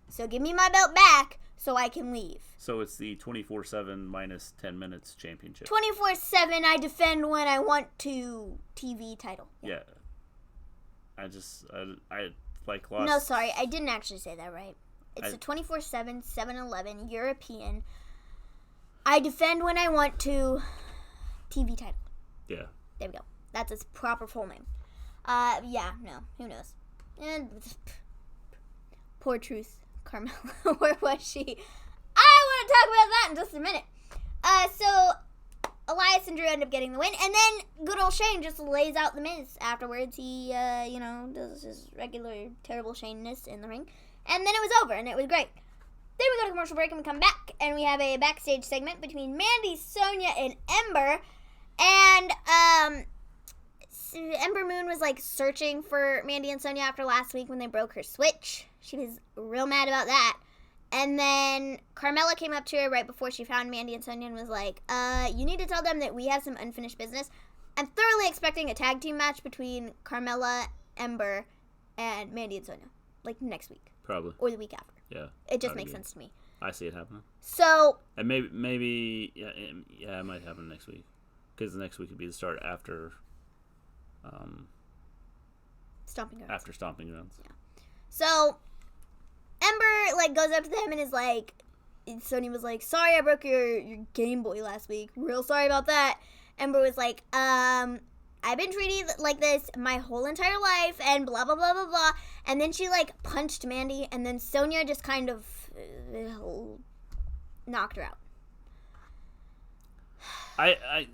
So give me my belt back so I can leave." So it's the 24/7 minus 10 minutes championship. 24/7, I defend when I want to TV title. Yeah. I like lost. No, sorry, I didn't actually say that right. It's a 24/7, 7-Eleven, European. I defend when I want to TV title. Yeah. There we go. That's its proper full name. Yeah, no, who knows? And poor Truth, Carmella, where was she? I want to talk about that in just a minute. So Elias and Drew end up getting the win, and then good old Shane just lays out the Miz. Afterwards, he, does his regular terrible Shane-ness in the ring. And then it was over, and it was great. Then we go to commercial break, and we come back, and we have a backstage segment between Mandy, Sonya, and Ember. And Ember Moon was, like, searching for Mandy and Sonya after last week when they broke her switch. She was real mad about that. And then Carmella came up to her right before she found Mandy and Sonya and was like, you need to tell them that we have some unfinished business. I'm thoroughly expecting a tag team match between Carmella, Ember, and Mandy and Sonya, like, next week. Probably. Or the week after. Yeah. It just makes sense to me. I see it happening. So. And maybe, it might happen next week. Because the next week would be the start after. Stomping Grounds. After Stomping Grounds. Yeah. So, Ember, like, goes up to them and is like, Sonya was like, "Sorry I broke your Game Boy last week. Real sorry about that." Ember was like, "I've been treated like this my whole entire life," and blah, blah, blah, blah, blah. And then she, like, punched Mandy, and then Sonya just kind of knocked her out. I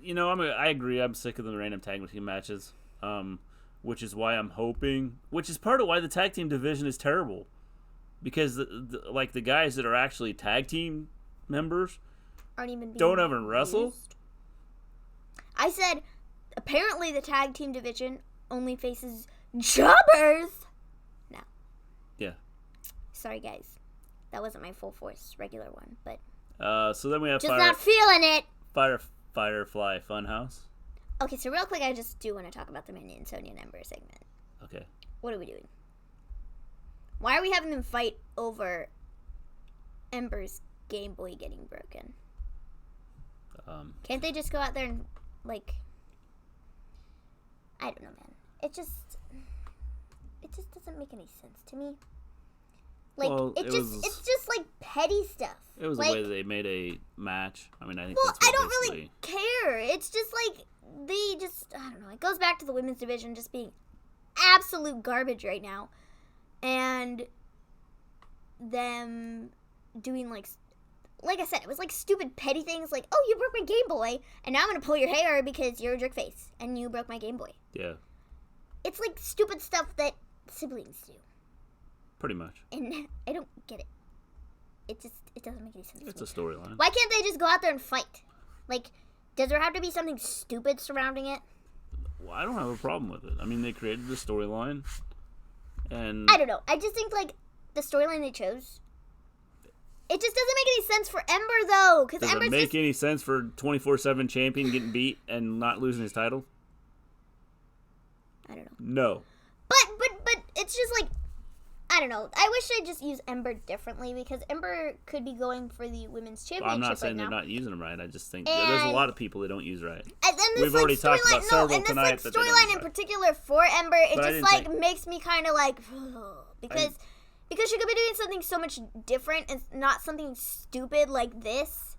agree. I'm sick of the random tag team matches, which is why I'm hoping, which is part of why the tag team division is terrible. Because, the guys that are actually tag team members don't even wrestle. I said, apparently the tag team division only faces jobbers. No. Yeah. Sorry, guys. That wasn't my full force regular one, but. So then we have just not feeling it. FireFly Funhouse. Okay, so real quick, I just do want to talk about the Mandy and Sonya and Ember segment. Okay. What are we doing? Why are we having them fight over Ember's Game Boy getting broken? Can't they just go out there and, like, I don't know, man. It just doesn't make any sense to me. Like, well, it's just like petty stuff. It was like, the way they made a match. I mean, I think. Well, I don't really care. It's just like I don't know. It goes back to the women's division just being absolute garbage right now. And them doing, like I said, it was like stupid petty things like, "Oh, you broke my Game Boy, and now I'm going to pull your hair because you're a jerk face, and you broke my Game Boy." Yeah. It's like stupid stuff that siblings do. Pretty much. And I don't get it. It doesn't make any sense. It's a storyline. Why can't they just go out there and fight? Like, does there have to be something stupid surrounding it? Well, I don't have a problem with it. I mean, they created the storyline. And I don't know. I just think, like, the storyline they chose, it just doesn't make any sense for Ember, though. Does it make any sense for 24/7 champion getting beat and not losing his title? I don't know. No. But it's just like, I don't know. I wish they'd just use Ember differently because Ember could be going for the women's championship. Well, I'm not saying they're not using them right. I just think there's a lot of people they don't use right. And we've already talked about several tonight. And this storyline in particular for Ember, it just makes me kind of like, because she could be doing something so much different and not something stupid like this.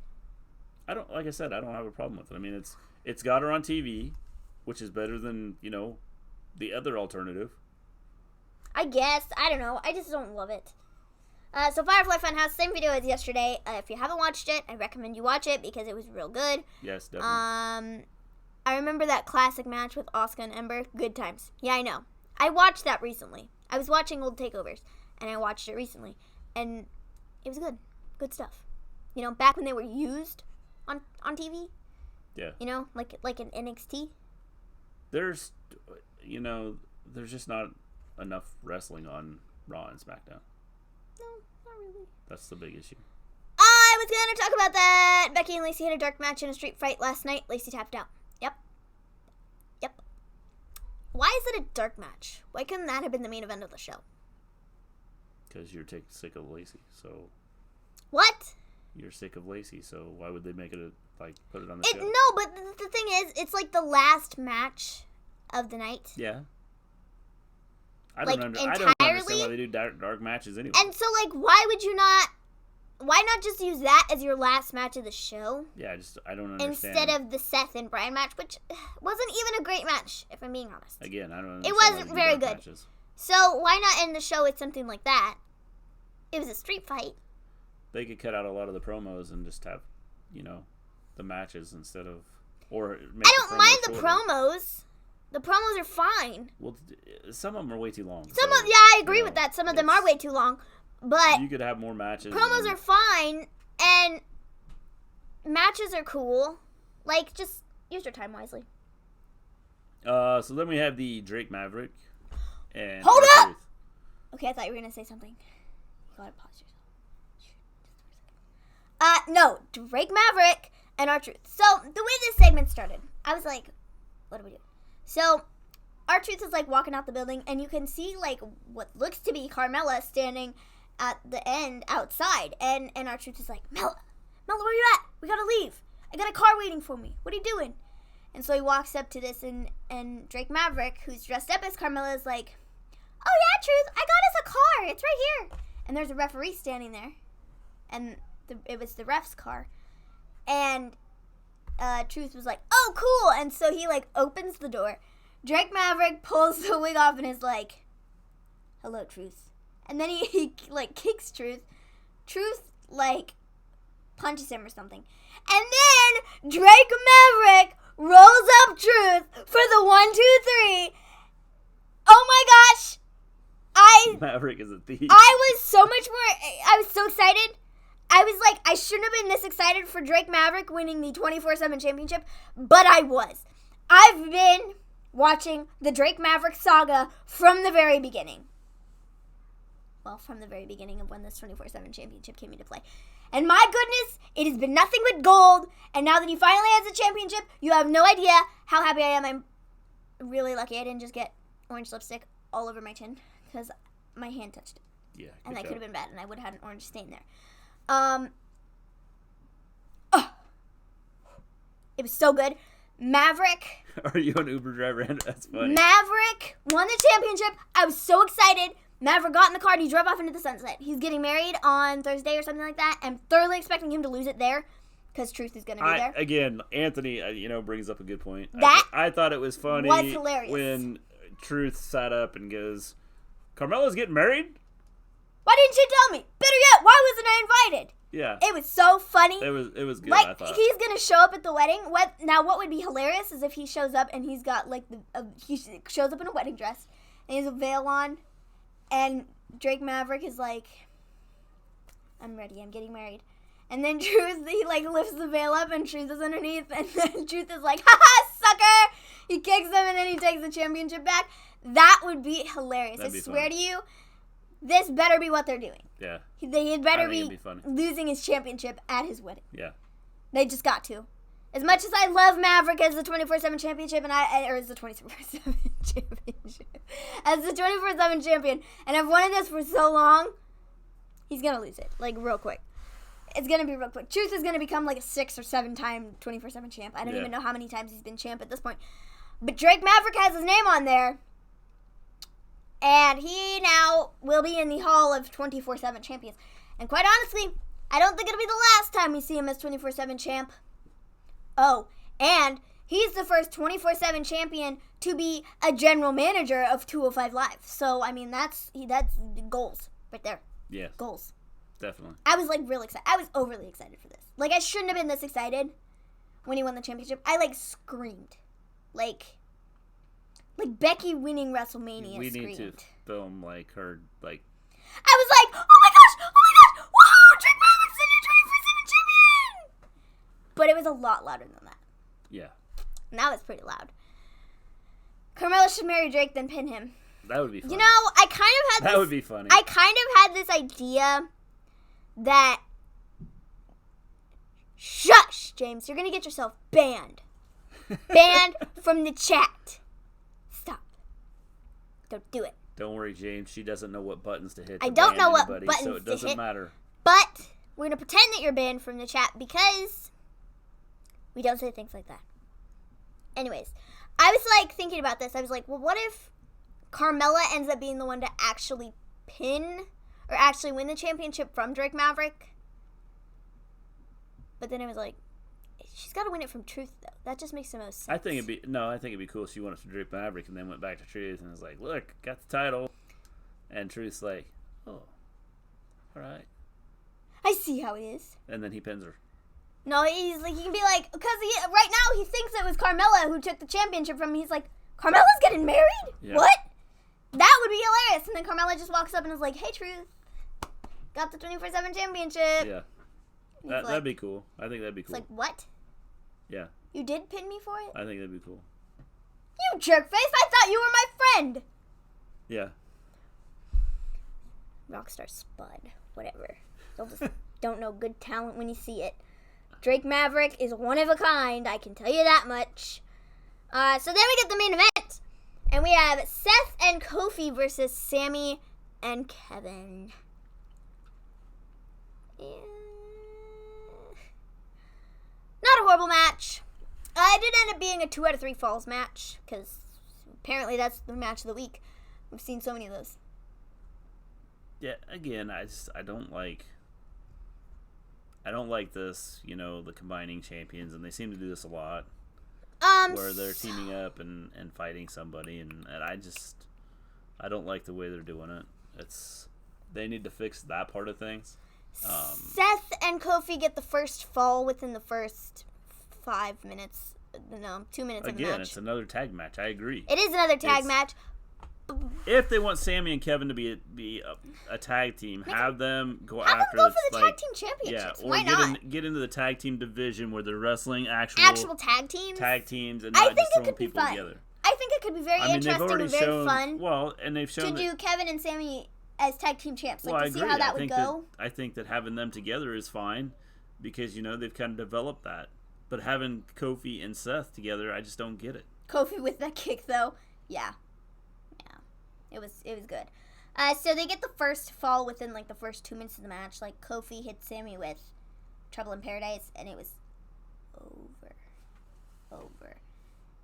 Like I said, I don't have a problem with it. I mean, it's got her on TV, which is better than the other alternative. I guess. I don't know. I just don't love it. So FireFly FunHouse, same video as yesterday. If you haven't watched it, I recommend you watch it because it was real good. Yes, definitely. I remember that classic match with Asuka and Ember. Good times. Yeah, I know. I watched that recently. I was watching old takeovers. and I watched it recently, and it was good. Good stuff. You know, back when they were used on TV. Yeah. You know, like in NXT. There's just not enough wrestling on Raw and SmackDown. No, not really. That's the big issue. I was going to talk about that. Becky and Lacey had a dark match in a street fight last night. Lacey tapped out. Yep. Why is it a dark match? Why couldn't that have been the main event of the show? Because you're sick of Lacey, so... What? You're sick of Lacey, so why would they make it put it on the show? No, but the thing is, it's like the last match of the night. Yeah. I Like, don't understand entirely? why they do dark matches anyway. And so, like, why not just use that as your last match of the show? Yeah, I don't understand. Instead of the Seth and Bryan match, which wasn't even a great match, if I'm being honest. Again, I don't understand. It wasn't why they do very dark good. matches. So, why not end the show with something like that? It was a street fight. They could cut out a lot of the promos and just have, the matches instead of... Or make I don't mind the shorter. promos. The promos are fine. Well, some of them are way too long. I agree with that. Some of them are way too long. But you could have more matches. promos are fine, and matches are cool. Like, just use your time wisely. So then we have the Drake Maverick and Hold up! R-Truth. Okay, I thought you were going to say something. You gotta pause yourself. No, Drake Maverick and R-Truth. So, the way this segment started, I was like, what do we do? So, R-Truth is, like, walking out the building, and you can see, like, what looks to be Carmella standing at the end outside. And R-Truth is like, Mella, where you at? We gotta leave. I got a car waiting for me. What are you doing? And so he walks up to this, and Drake Maverick, who's dressed up as Carmella, is like, oh, yeah, Truth, I got us a car. It's right here. And there's a referee standing there. And it was the ref's car. And Truth was like, oh, cool. And so he, like, opens the door. Drake Maverick pulls the wig off and is like, hello, Truth. And then he like, kicks Truth. Truth, like, punches him or something. And then Drake Maverick rolls up Truth for the 1, 2, 3. Oh, my gosh. Maverick is a thief. I was so excited. I was like, I shouldn't have been this excited for Drake Maverick winning the 24/7 championship, but I was. I've been watching the Drake Maverick saga from the very beginning. Well, from the very beginning of when this 24/7 championship came into play. And my goodness, it has been nothing but gold. And now that he finally has the championship, you have no idea how happy I am. I'm really lucky I didn't just get orange lipstick all over my chin because my hand touched it. Yeah, and that job. could have been bad, and I would have had an orange stain there. It was so good. Maverick. Are you an Uber driver? That's funny. Maverick won the championship. I was so excited. Maverick got in the car and he drove off into the sunset. He's getting married on Thursday or something like that. I'm thoroughly expecting him to lose it there because Truth is going to be there. Again, Anthony, brings up a good point. That I thought it was funny was hilarious. When Truth sat up and goes, Carmella's getting married? Why didn't you tell me? Better yet, why wasn't I invited? Yeah. It was so funny. It was good, like, I thought. He's going to show up at the wedding. What would be hilarious is if he shows up and he's got, like, he shows up in a wedding dress and he has a veil on and Drake Maverick is like, I'm ready, I'm getting married. And then Truth, he, like, lifts the veil up and Truth is underneath and then Truth is like, haha, sucker! He kicks him and then he takes the championship back. That would be hilarious. I swear to you, this better be what they're doing. Yeah. They better be losing his championship at his wedding. Yeah. They just got to. As much as I love Maverick as the 24/7 championship as the 24/7 championship, as the 24/7 champion, and I've wanted this for so long, he's gonna lose it like real quick. It's gonna be real quick. Truth is gonna become like a 6 or 7 time 24/7 champ. I don't even know how many times he's been champ at this point. But Drake Maverick has his name on there. And he now will be in the Hall of 24/7 Champions. And quite honestly, I don't think it'll be the last time we see him as 24/7 champ. Oh, and he's the first 24/7 champion to be a general manager of 205 Live. So, I mean, that's goals right there. Yeah. Goals. Definitely. I was, like, real excited. I was overly excited for this. Like, I shouldn't have been this excited when he won the championship. I, like, screamed. Like Becky winning WrestleMania We screamed. need to film, like, her, like, I was like, oh my gosh, whoa, Drake Maverick's the new 24/7 champion! But it was a lot louder than that. Yeah. And that was pretty loud. Carmella should marry Drake, then pin him. That would be funny. You know, I kind of had That would be funny. I kind of had this idea that... Shush, James. You're going to get yourself banned. Banned from the chat. Stop. Don't do it. Don't worry, James. She doesn't know what buttons to hit. I don't know what anybody, buttons so it to doesn't hit. matter. But we're going to pretend that you're banned from the chat because we don't say things like that. Anyways, I was like thinking about this. I was like, well, what if Carmella ends up being the one to actually pin or actually win the championship from Drake Maverick? But then I was like, she's got to win it from Truth, though. That just makes the most sense. I think it'd be cool if she won it from Drake Maverick and then went back to Truth and was like, look, got the title. And Truth's like, oh, all right. I see how it is. And then he pins her. No, he's like, he can be like, because right now he thinks it was Carmella who took the championship from him. He's like, Carmella's getting married? Yeah. What? That would be hilarious. And then Carmella just walks up and is like, hey, Truth, got the 24/7 championship. Yeah. Like, that'd be cool. I think that'd be cool. It's like, what? Yeah. You did pin me for it? I think that'd be cool. You jerk face! I thought you were my friend! Yeah. Rockstar Spud. Whatever. They'll just don't know good talent when you see it. Drake Maverick is one of a kind, I can tell you that much. So then we get the main event. And we have Seth and Kofi versus Sami and Kevin. Not a horrible match. It did end up being a 2 out of 3 falls match, because apparently that's the match of the week. We've seen so many of those. Yeah, again, I don't like this, the combining champions, and they seem to do this a lot. Where they're teaming up and fighting somebody, and I don't like the way they're doing it. They need to fix that part of things. Seth and Kofi get the first fall within the first 5 minutes. No, 2 minutes of the match. Again, it's another tag match. I agree. It is another tag match. If they want Sami and Kevin to be a tag team, have them go have after them go for the tag team championships. Yeah, or why not? Get into the tag team division where they're wrestling actual tag teams. Tag teams and not just throwing people together. I think it could be very interesting and very fun. Well, and they've shown to do Kevin and Sami as tag team champs. Well, to see how that would go. I think that having them together is fine because they've kind of developed that. But having Kofi and Seth together, I just don't get it. Kofi with that kick, though, yeah. It was good. So they get the first fall within the first 2 minutes of the match. Kofi hit Sami with Trouble in Paradise, and it was over.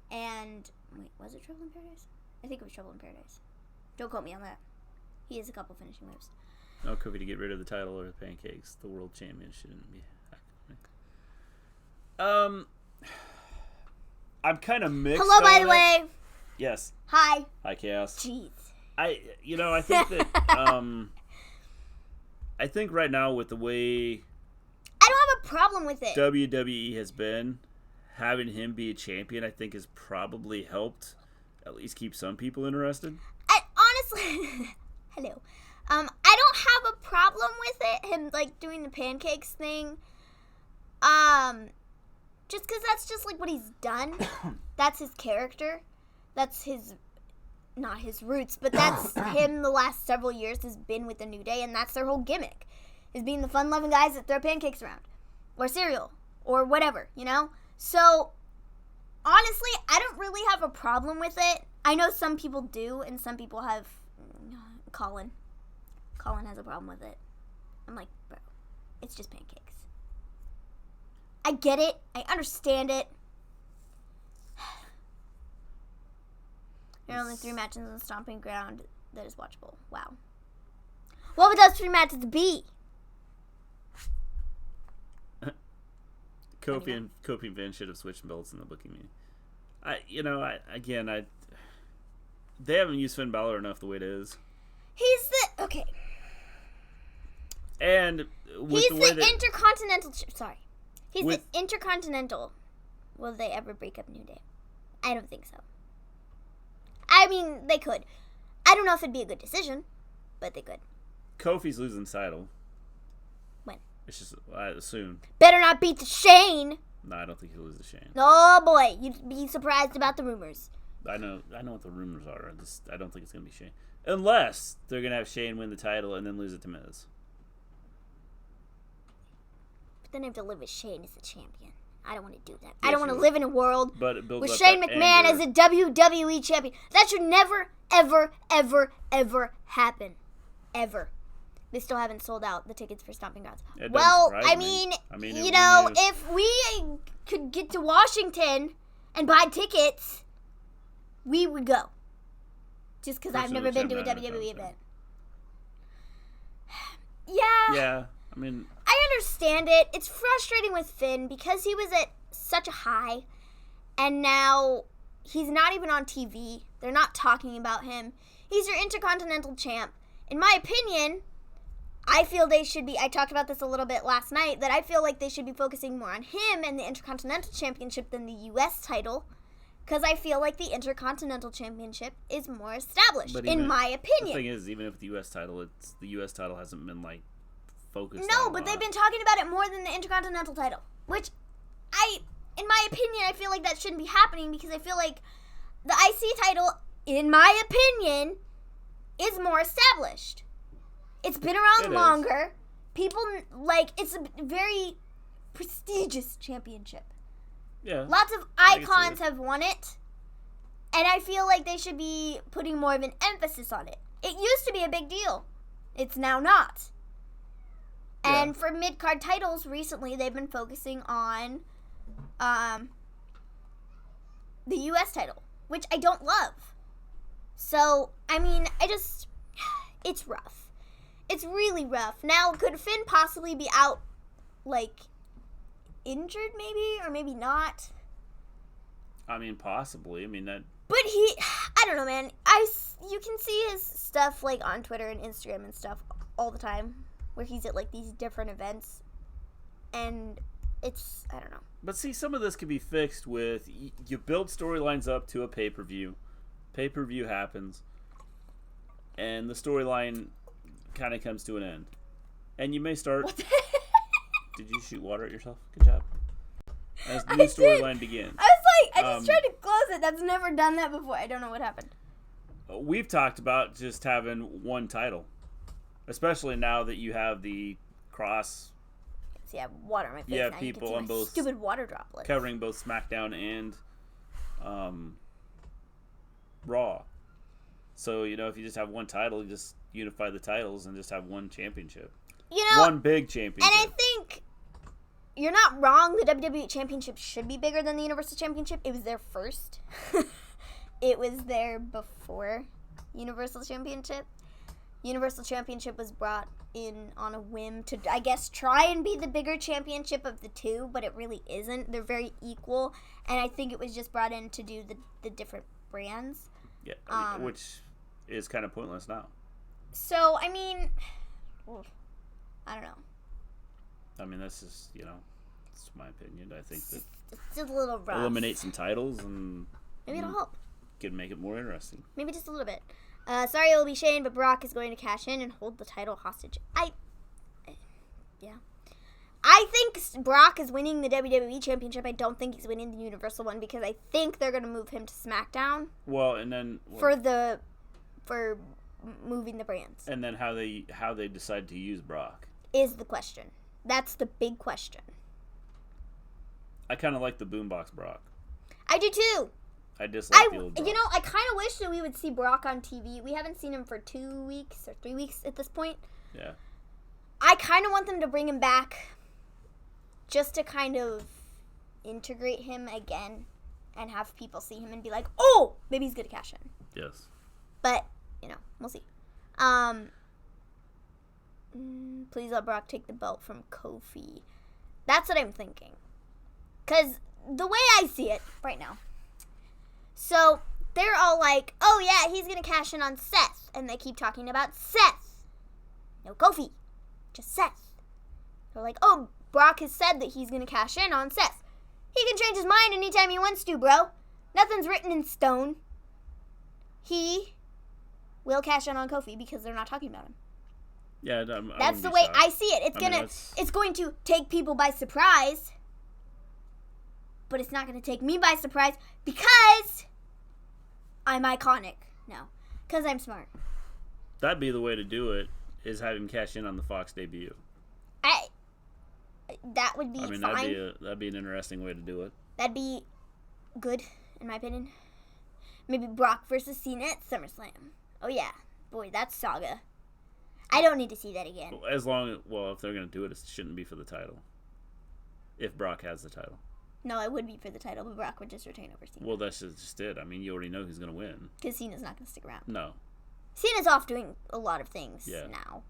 And wait, was it Trouble in Paradise? I think it was Trouble in Paradise. Don't quote me on that. He has a couple finishing moves. No, Kofi to get rid of the title or the pancakes. The world champion shouldn't be. I'm kind of mixed. Hello, by the way. Yes. Hi. Hi, Chaos. Jeez. I think that I think right now with the way I don't have a problem with it. WWE has been, having him be a champion, I think has probably helped at least keep some people interested. Honestly, hello. I don't have a problem with it. Him doing the pancakes thing. Just because that's just what he's done. That's his character. That's not his roots, but that's him the last several years has been with the New Day, and that's their whole gimmick, is being the fun-loving guys that throw pancakes around, or cereal, or whatever, So, honestly, I don't really have a problem with it. I know some people do, and some people have... Colin has a problem with it. I'm like, bro, it's just pancakes. I get it. I understand it. There are only 3 matches in the Stomping Ground that is watchable. Wow. What would those 3 matches be? Kofi and Vince should have switched belts in the booking meeting. They haven't used Finn Balor enough the way it is. Okay. And with he's the way the Intercontinental. Sorry. He's the Intercontinental. Will they ever break up New Day? I don't think so. I mean, they could. I don't know if it'd be a good decision, but they could. Kofi's losing the title. When? It's just soon. Better not beat Shane. No, I don't think he'll lose to Shane. Oh boy, you'd be surprised about the rumors. I know what the rumors are. I don't think it's gonna be Shane, unless they're gonna have Shane win the title and then lose it to Miz. But then I have to live with Shane as the champion. I don't want to do that. Yeah, I don't want to live in a world with Shane McMahon as a WWE champion. That should never, ever, ever, ever happen. Ever. They still haven't sold out the tickets for Stomping Grounds. Well, I mean, if we could get to Washington and buy tickets, we would go. Just because I've never been to a WWE event. Yeah. Yeah, I mean, I understand it. It's frustrating with Finn because he was at such a high, and now he's not even on TV. They're not talking about him. He's your Intercontinental champ. In my opinion, I feel they should be, I talked about this a little bit last night, that I feel like they should be focusing more on him and the Intercontinental Championship than the U.S. title, because I feel like the Intercontinental Championship is more established, in my opinion. The thing is, even with the U.S. title, the U.S. title hasn't been, like, focused on. No, but they've been talking about it more than the Intercontinental title, which in my opinion, I feel like that shouldn't be happening, because I feel like the IC title, in my opinion, is more established. It's been around longer. People, it's a very prestigious championship. Yeah. Lots of icons have won it. And I feel like they should be putting more of an emphasis on it. It used to be a big deal. It's now not. Yeah. And for mid-card titles, recently they've been focusing on the U.S. title, which I don't love. So, I mean, it's rough. It's really rough. Now, could Finn possibly be out, injured maybe? Or maybe not? I mean, possibly. I mean, that... But I don't know, man. You can see his stuff, on Twitter and Instagram and stuff all the time, where he's at, these different events. And I don't know. But see, some of this can be fixed with, you build storylines up to a pay-per-view. Pay-per-view happens. And the storyline kind of comes to an end, and you may start. Did you shoot water at yourself? Good job. As the new storyline begins. I was I just tried to close it. That's never done that before. I don't know what happened. We've talked about just having one title, especially now that you have the cross. So you have water on my face. You have now. people you on both stupid water droplets covering both SmackDown and Raw. So, if you just have one title, you just unify the titles and just have one championship. One big championship. And I think you're not wrong. The WWE Championship should be bigger than the Universal Championship. It was there first. It was there before Universal Championship. Universal Championship was brought in on a whim to, I guess, try and be the bigger championship of the two, but it really isn't. They're very equal, and I think it was just brought in to do the different brands. Yeah, which is kind of pointless now. So, I mean, I don't know. I mean, that's just, that's my opinion. I think that it's just a little rough. Eliminate some titles and maybe it'll help. Could make it more interesting. Maybe just a little bit. Sorry, it will be Shane, but Brock is going to cash in and hold the title hostage. Yeah. I think Brock is winning the WWE Championship. I don't think he's winning the Universal one because I think they're going to move him to SmackDown. Well, and then for moving the brands. And then how they decide to use Brock is the question. That's the big question. I kind of like the Boombox Brock. I do too. I dislike the old Brock. I kind of wish that we would see Brock on TV. We haven't seen him for 2 weeks or 3 weeks at this point. Yeah. I kind of want them to bring him back just to kind of integrate him again and have people see him and be like, oh, maybe he's going to cash in. Yes. But, we'll see. Please let Brock take the belt from Kofi. That's what I'm thinking. Because the way I see it right now. So, they're all like, oh yeah, he's going to cash in on Seth. And they keep talking about Seth. No Kofi. Just Seth. They're like, oh, Brock has said that he's going to cash in on Seth. He can change his mind anytime he wants to, bro. Nothing's written in stone. He will cash in on Kofi because they're not talking about him. Yeah, that's the way I see it. It's going to take people by surprise, but it's not going to take me by surprise because I'm iconic now. Because I'm smart. That'd be the way to do it. Is have him cash in on the Fox debut. That would be fine. That'd be an interesting way to do it. That'd be good, in my opinion. Maybe Brock versus Cena at SummerSlam. Oh yeah, boy, that's saga. I don't need to see that again. If they're gonna do it, it shouldn't be for the title. If Brock has the title. No, it would be for the title, but Brock would just retain over Cena. Well, that's just it. I mean, you already know who's gonna win. Because Cena's not gonna stick around. No. Cena's off doing a lot of things now.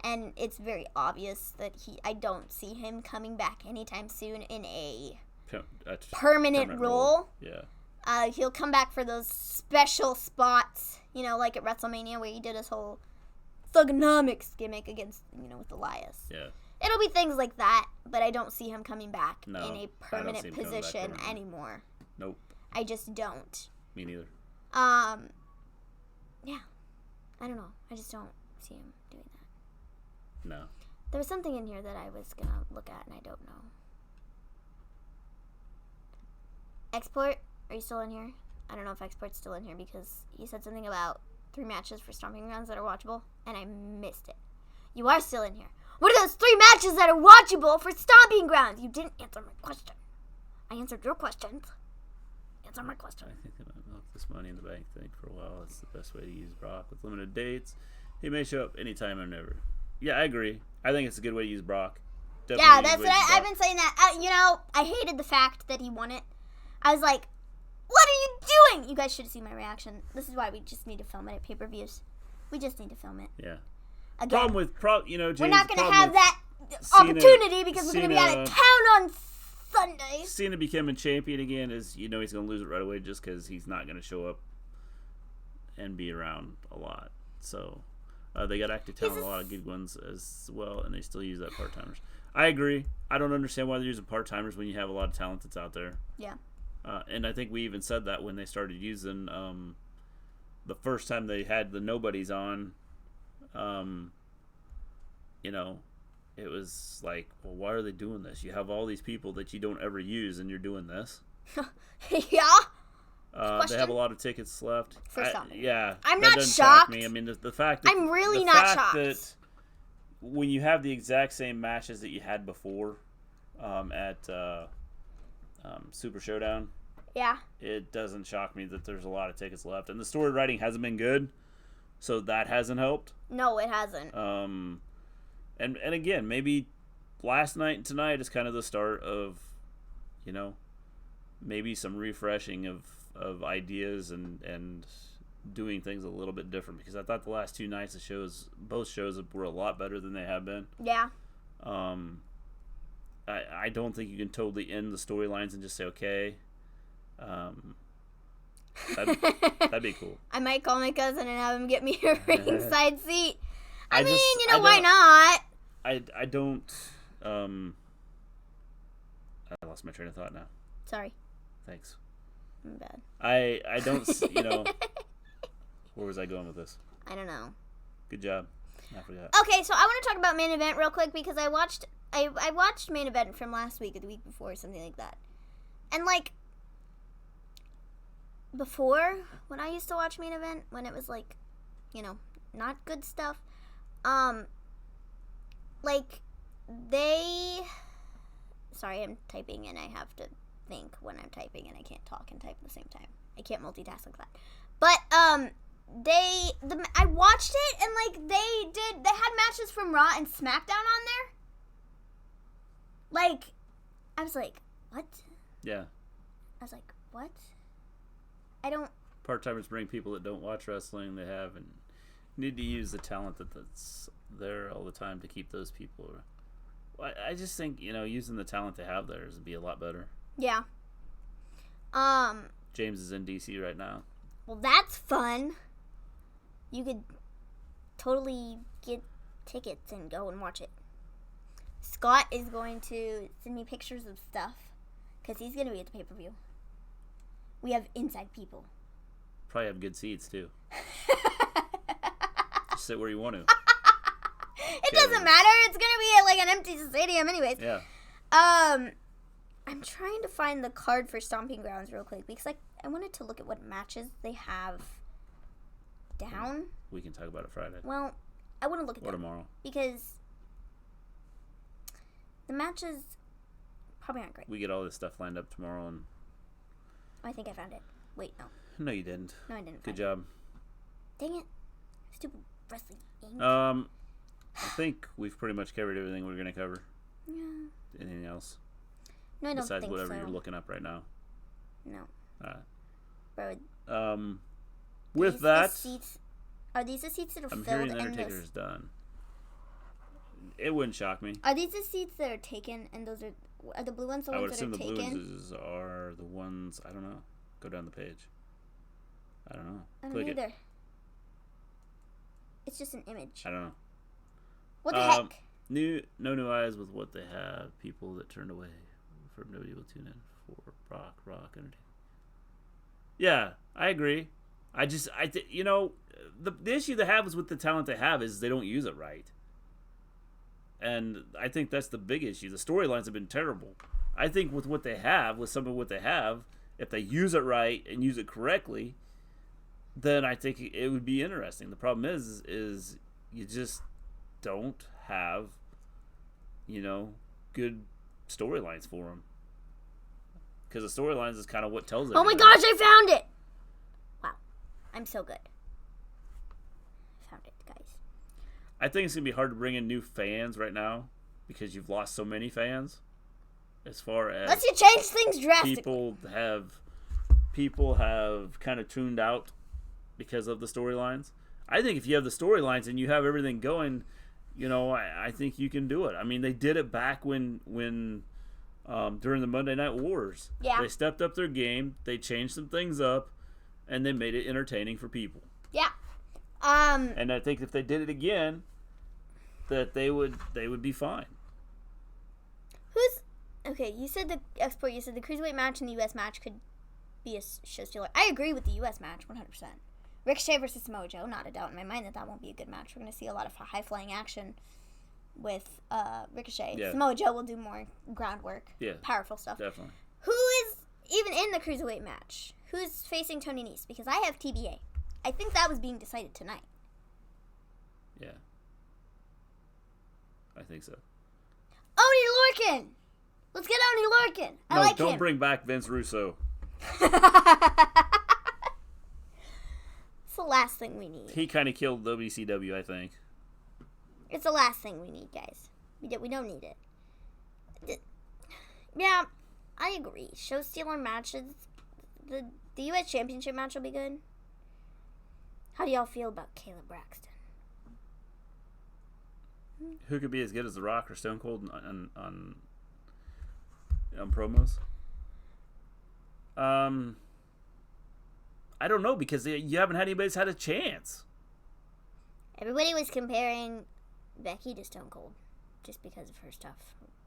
And it's very obvious that I don't see him coming back anytime soon in a permanent role. Yeah. He'll come back for those special spots, like at WrestleMania where he did his whole Thugonomics gimmick against, with Elias. Yeah. It'll be things like that, but I don't see him coming back in a permanent position anymore. Nope. I just don't. Me neither. Yeah. I don't know. I just don't see him doing that. No. There was something in here that I was going to look at, and I don't know. Export, are you still in here? I don't know if Export's still in here because he said something about 3 matches for Stomping Grounds that are watchable, and I missed it. You are still in here. What are those 3 matches that are watchable for Stomping Grounds? You didn't answer my question. I answered your questions. Answer my question. I think about this Money in the Bank thing for a while. It's the best way to use Brock with limited dates. He may show up anytime or never. Yeah, I agree. I think it's a good way to use Brock. Definitely yeah, that's what I've been saying that. I hated the fact that he won it. I was like, what are you doing? You guys should have seen my reaction. This is why we just need to film it at pay-per-views. We just need to film it. Yeah. Again, James, we're not going to have that opportunity because we're going to be out of town on Sunday. Cena becoming champion again is, he's going to lose it right away just because he's not going to show up and be around a lot. So they got active talent, a lot of good ones as well, and they still use that part-timers. I agree. I don't understand why they're using part-timers when you have a lot of talent that's out there. Yeah. And I think we even said that when they started using the first time they had the nobodies on, it was like, well, why are they doing this? You have all these people that you don't ever use, and you're doing this. Yeah. They have a lot of tickets left. For some. Yeah. I'm not shocked. Me. I mean, the fact that I'm really not shocked. That when you have the exact same matches that you had before at Super Showdown, yeah, it doesn't shock me that there's a lot of tickets left, and the story writing hasn't been good, so that hasn't helped. No, it hasn't. And again, maybe last night and tonight is kind of the start of, maybe some refreshing of ideas and doing things a little bit different, because I thought the last 2 nights of both shows were a lot better than they have been. Yeah. I don't think you can totally end the storylines and just say, okay. That'd be cool. I might call my cousin and have him get me a ringside seat. I mean, why not? I don't. I lost my train of thought now. Sorry. Thanks. I'm bad. I don't. Where was I going with this? I don't know. Good job. I forgot. Okay, so I want to talk about main event real quick because I watched main event from last week or the week before or something like that, and before when I used to watch main event when it was not good stuff, sorry, I'm typing and I have to think when I'm typing and I can't talk and type at the same time. I can't multitask like that. But I watched it and they had matches from Raw and SmackDown on there. I was like, what? Yeah. I was like, what? I don't. Part-timers bring people that don't watch wrestling. They have and need to use the talent that's there all the time to keep those people. I just think using the talent they have there would be a lot better. Yeah. James is in DC right now. Well, that's fun. You could totally get tickets and go and watch it. Scott is going to send me pictures of stuff because he's going to be at the pay-per-view. We have inside people. Probably have good seats, too. Just sit where you want to. It doesn't matter. It's gonna be at like an empty stadium, anyways. Yeah. I'm trying to find the card for Stomping Grounds real quick because I wanted to look at what matches they have down. We can talk about it Friday. Well, I want to look at or them tomorrow because the matches probably aren't great. We get all this stuff lined up tomorrow, and I think I found it. Wait, no. No, you didn't. No, I didn't. Good job. Dang it. Stupid wrestling game. I think we've pretty much covered everything we're going to cover. Yeah. Anything else? No, I don't Besides think whatever so. you're looking up right now. No. Alright. Bro, With that, are these the seats that are I'm filled? hearing the Undertaker's done. It wouldn't shock me. Are these the seats that are taken, and those are the blue ones the I would ones that assume are the taken? blues are the ones, I don't know. Go down the page. I don't know. I don't Click either. it. It's just an image. I don't know. What the heck? No new eyes with what they have. People that turned away from nobody will tune in for rock entertainment. Yeah, I agree. The issue they have is with the talent they have is they don't use it right. And I think that's the big issue. The storylines have been terrible. I think with what they have, with some of what they have, if they use it right and use it correctly, then I think it would be interesting. The problem is you just don't have, good storylines for them. Because the storylines is kind of what tells it. Oh my gosh, I found it! Wow. I'm so good. I found it, guys. I think it's going to be hard to bring in new fans right now because you've lost so many fans. As far as Unless you change things drastically. People have kind of tuned out because of the storylines. I think if you have the storylines and you have everything going, I think you can do it. I mean, they did it back when during the Monday Night Wars. Yeah. They stepped up their game. They changed some things up, and they made it entertaining for people. Yeah. And I think if they did it again, that they would be fine. Okay, you said the Cruiserweight match and the U.S. match could be a show stealer. I agree with the U.S. match 100%. Ricochet versus Samoa Joe, not a doubt in my mind that won't be a good match. We're going to see a lot of high-flying action with Ricochet. Yeah. Samoa Joe will do more groundwork. Yeah. Powerful stuff. Definitely. Who is even in the Cruiserweight match? Who's facing Tony Nese? Because I have TBA. I think that was being decided tonight. Yeah. I think so. Oney Lorcan! Let's get Oney Lorcan. I like him. Don't bring back Vince Russo. It's the last thing we need. He kind of killed WCW, I think. It's the last thing we need, guys. We don't need it. Yeah, I agree. Show stealer matches. The U.S. Championship match will be good. How do y'all feel about Caleb Braxton? Who could be as good as The Rock or Stone Cold on promos? I don't know because you haven't had anybody that's had a chance. Everybody was comparing Becky to Stone Cold just because of her stuff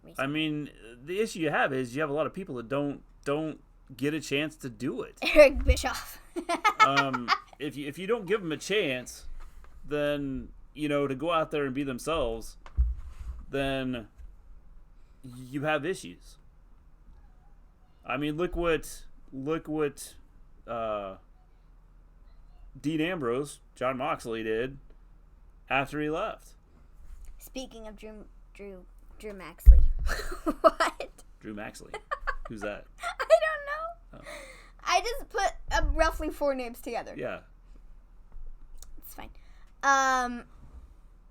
recently. I mean, the issue you have is you have a lot of people that don't get a chance to do it. Eric Bischoff. If you don't give them a chance, then to go out there and be themselves, then you have issues. I mean, look what Dean Ambrose, John Moxley did after he left. Speaking of Drew Maxley. What? Drew Maxley. Who's that? I don't know. Oh. I just put roughly 4 names together. Yeah. It's fine.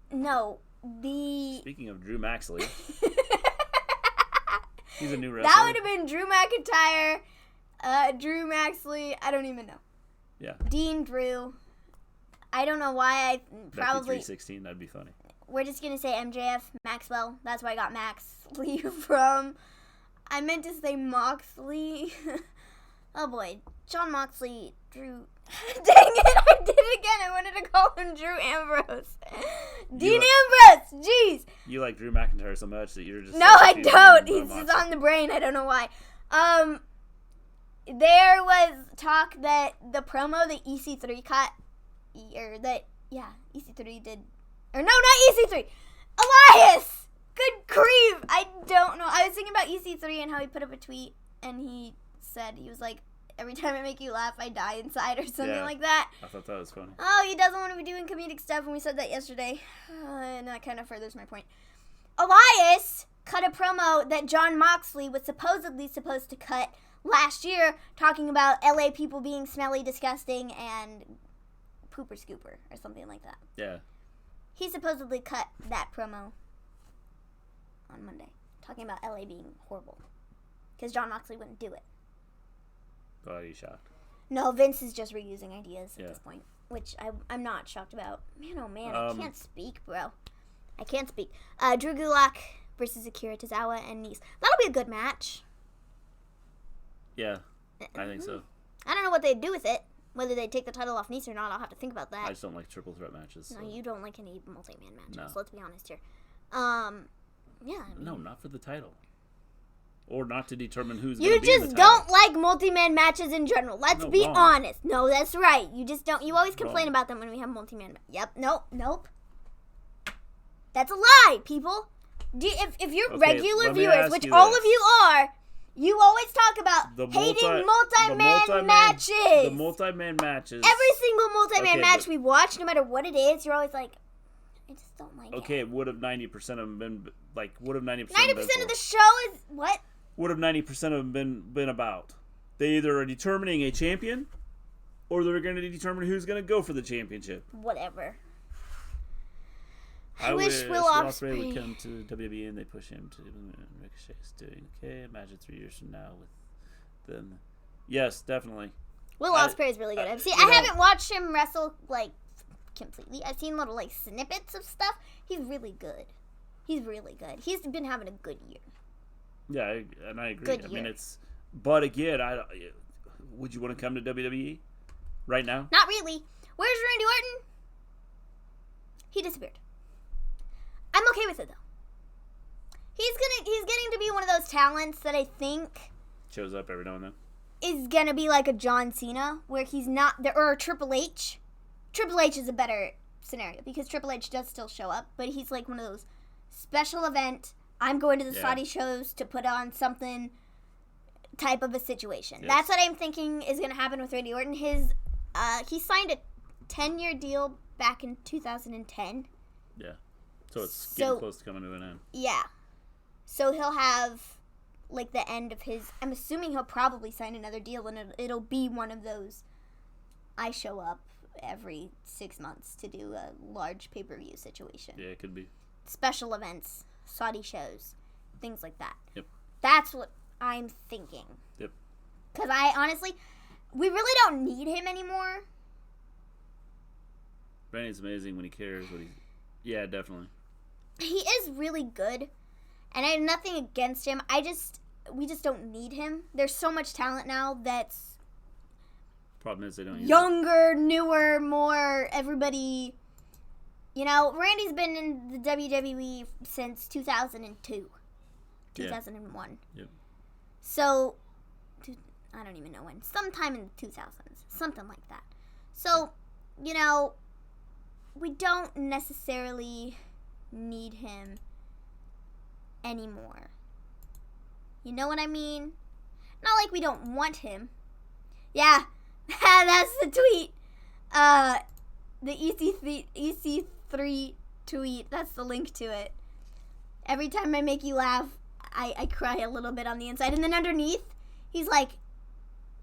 No, Speaking of Drew Maxley. He's a new wrestler. That would have been Drew McIntyre, Drew Maxley, I don't even know. Yeah. Dean Drew. I don't know why I probably... Becky 316, that'd be funny. We're just going to say MJF, Maxwell. That's where I got Maxley from. I meant to say Moxley. Oh boy. John Moxley, Drew... Dang it, I did it again. I wanted to call him Drew Ambrose. Dean Ambrose, jeez. You like Drew McIntyre so much that you're just... No, I don't. He's just on the brain. I don't know why. There was talk that the promo that EC3 cut, EC3 did, or no, not EC3. Elias! Good grief! I don't know. I was thinking about EC3 and how he put up a tweet and he said, he was like, every time I make you laugh, I die inside or something like that. I thought that was funny. Oh, he doesn't want to be doing comedic stuff, and we said that yesterday. And that kind of furthers my point. Elias cut a promo that Jon Moxley was supposedly supposed to cut last year, talking about LA people being smelly, disgusting, and pooper scooper, or something like that. Yeah. He supposedly cut that promo on Monday, talking about LA being horrible. Because Jon Moxley wouldn't do it. Oh, you shocked? No, Vince is just reusing ideas at this point, which I'm not shocked about. Man, oh man, I can't speak, bro. I can't speak. Drew Gulak versus Akira Tozawa and Nice. That'll be a good match. Yeah, I think so. I don't know what they'd do with it. Whether they take the title off Nice or not, I'll have to think about that. I just don't like triple threat matches. So. No, you don't like any multi-man matches. No. Let's be honest here. Yeah. I mean, no, not for the title. Or not to determine who's going to be in the title. You just don't like multi-man matches in general. Let's be wrong. honest. No, that's right. You just don't. You always complain about them when we have multi-man. Yep. Nope. That's a lie, people. If you're regular viewers, which all of you are, you always talk about hating multi-man matches. The multi-man matches. Every single multi-man match we watch, no matter what it is, you're always like, I just don't like it. Okay, would have 90% of them been like? Would have 90%? 90% of the show is what? Would have 90% of them been about? They either are determining a champion, or they're going to determine who's going to go for the championship. Whatever. I wish Will Ospreay would come to WWE and they push him to Ricochet's doing okay. Imagine 3 years from now with them. Yes, definitely. Will Ospreay is really good. I haven't watched him wrestle like completely. I've seen little like snippets of stuff. He's really good. He's been having a good year. Yeah, and I agree. Good I year. mean, but again, would you want to come to WWE right now? Not really. Where's Randy Orton? He disappeared. I'm okay with it though. He's getting to be one of those talents that I think Shows up every now and then. is gonna be like a John Cena, where he's not there, or a Triple H. Triple H is a better scenario because Triple H does still show up, but he's like one of those special event. I'm going to the Saudi shows to put on something type of a situation. Yes. That's what I'm thinking is going to happen with Randy Orton. He signed a 10-year deal back in 2010. Yeah. So it's getting close to coming to an end. Yeah. So he'll have like the end of his, I'm assuming he'll probably sign another deal and it'll be one of those I show up every 6 months to do a large pay-per-view situation. Yeah, it could be. Special events. Saudi shows, things like that. Yep. That's what I'm thinking. Yep. Because we really don't need him anymore. Randy's amazing when he cares. Yeah, definitely. He is really good, and I have nothing against him. We just don't need him. There's so much talent now that's Problem is they don't use younger, newer, more everybody. You know, Randy's been in the WWE since 2002, 2001. Yep. So, I don't even know when. Sometime in the 2000s. Something like that. So, you know, we don't necessarily need him anymore. You know what I mean? Not like we don't want him. Yeah, that's the tweet. The EC3 tweet. That's the link to it. Every time I make you laugh, I cry a little bit on the inside. And then underneath, he's like,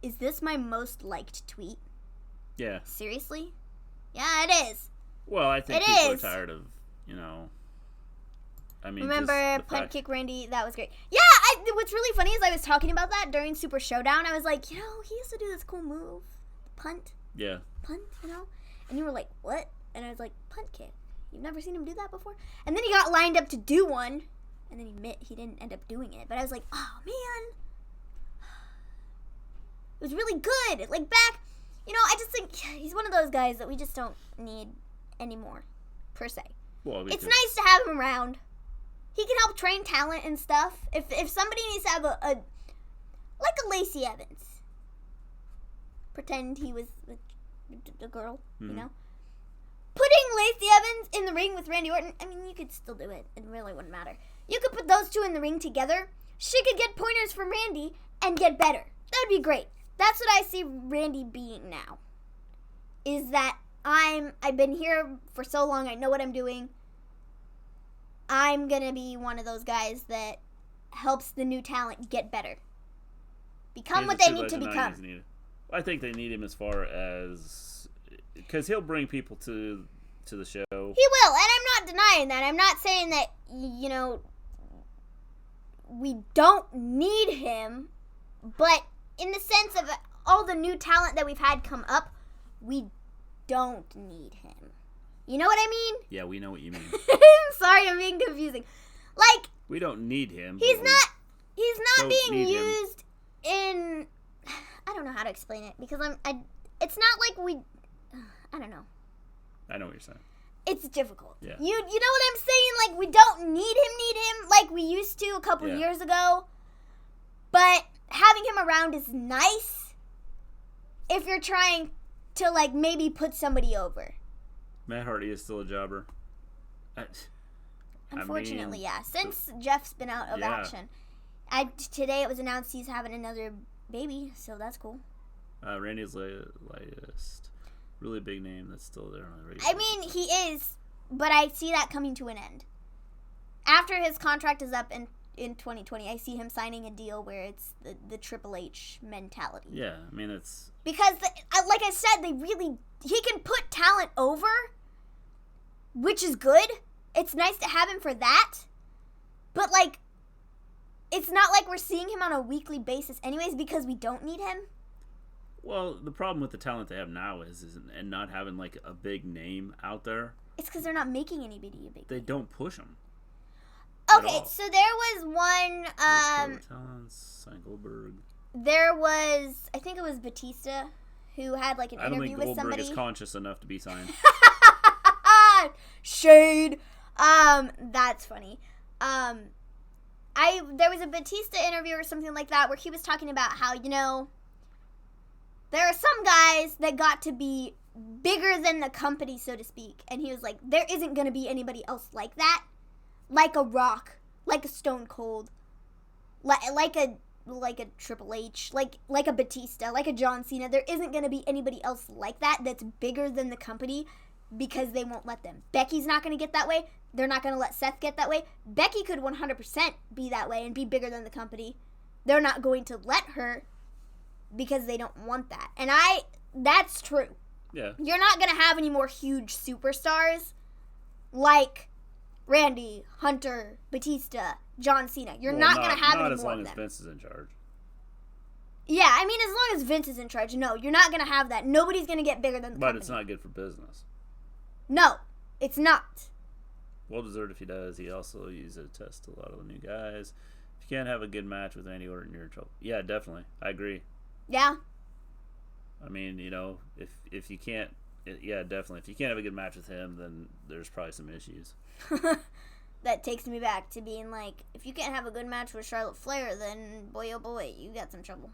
is this my most liked tweet? Yeah. Seriously? Yeah, it is. Well, I think people are tired of, I mean, remember Punt Kick Randy? That was great. Yeah, what's really funny is I was talking about that during Super Showdown. I was like, he used to do this cool move. Punt. Yeah. Punt, And you were like, what? And I was like, punt kick. You've never seen him do that before? And then he got lined up to do one. And then he didn't end up doing it. But I was like, oh, man. It was really good. Like, back, I just think he's one of those guys that we just don't need anymore, per se. Well, it's nice to have him around. He can help train talent and stuff. If somebody needs to have like a Lacey Evans. Pretend he was a girl, mm-hmm. Putting Lacey Evans in the ring with Randy Orton, I mean, you could still do it. It really wouldn't matter. You could put those two in the ring together. She could get pointers from Randy and get better. That would be great. That's what I see Randy being now. Is that I've been here for so long, I know what I'm doing. I'm going to be one of those guys that helps the new talent get better. Become what they need to become. I think they need him as far as... Because he'll bring people to the show. He will, and I'm not denying that. I'm not saying that, we don't need him, but in the sense of all the new talent that we've had come up, we don't need him. You know what I mean? Yeah, we know what you mean. Sorry, I'm being confusing. Like, we don't need him. He's not being used in... I don't know how to explain it, because it's not like we... I don't know. I know what you're saying. It's difficult. Yeah. You know what I'm saying? Like, we don't need him like we used to a couple years ago. But having him around is nice if you're trying to, like, maybe put somebody over. Matt Hardy is still a jobber. Unfortunately, yeah. Since Jeff's been out of action. Today it was announced he's having another baby, so that's cool. Randy's latest. Really big name that's still there on the radio. I mean, he is, but I see that coming to an end. After his contract is up in 2020, I see him signing a deal where it's the Triple H mentality. Yeah, I mean, it's... Because, like I said, he can put talent over, which is good. It's nice to have him for that. But, like, it's not like we're seeing him on a weekly basis anyways because we don't need him. Well, the problem with the talent they have now is and not having, like, a big name out there. It's because they're not making anybody a big name. They don't push them. Okay, so there was one, talents, Goldberg. There was, I think it was Batista, who had, like, an interview with somebody. I don't think Goldberg is conscious enough to be signed. Shade. That's funny. There was a Batista interview or something like that where he was talking about how, there are some guys that got to be bigger than the company, so to speak. And he was like, there isn't going to be anybody else like that. Like a Rock. Like a Stone Cold. Like a Triple H. Like a Batista. Like a John Cena. There isn't going to be anybody else like that that's bigger than the company because they won't let them. Becky's not going to get that way. They're not going to let Seth get that way. Becky could 100% be that way and be bigger than the company. They're not going to let her because they don't want that. And that's true. Yeah. You're not going to have any more huge superstars like Randy, Hunter, Batista, John Cena. You're not going to have any more of them. Not as long as Vince is in charge. Yeah, I mean, as long as Vince is in charge, no, you're not going to have that. Nobody's going to get bigger than the company. But it's not good for business. No, it's not. Well deserved if he does. He also uses it to test a lot of the new guys. If you can't have a good match with Randy Orton, you're in trouble. Yeah, definitely. I agree. Yeah. I mean, if you can't, yeah, definitely. If you can't have a good match with him, then there's probably some issues. That takes me back to being like, if you can't have a good match with Charlotte Flair, then boy, oh boy, you got some trouble.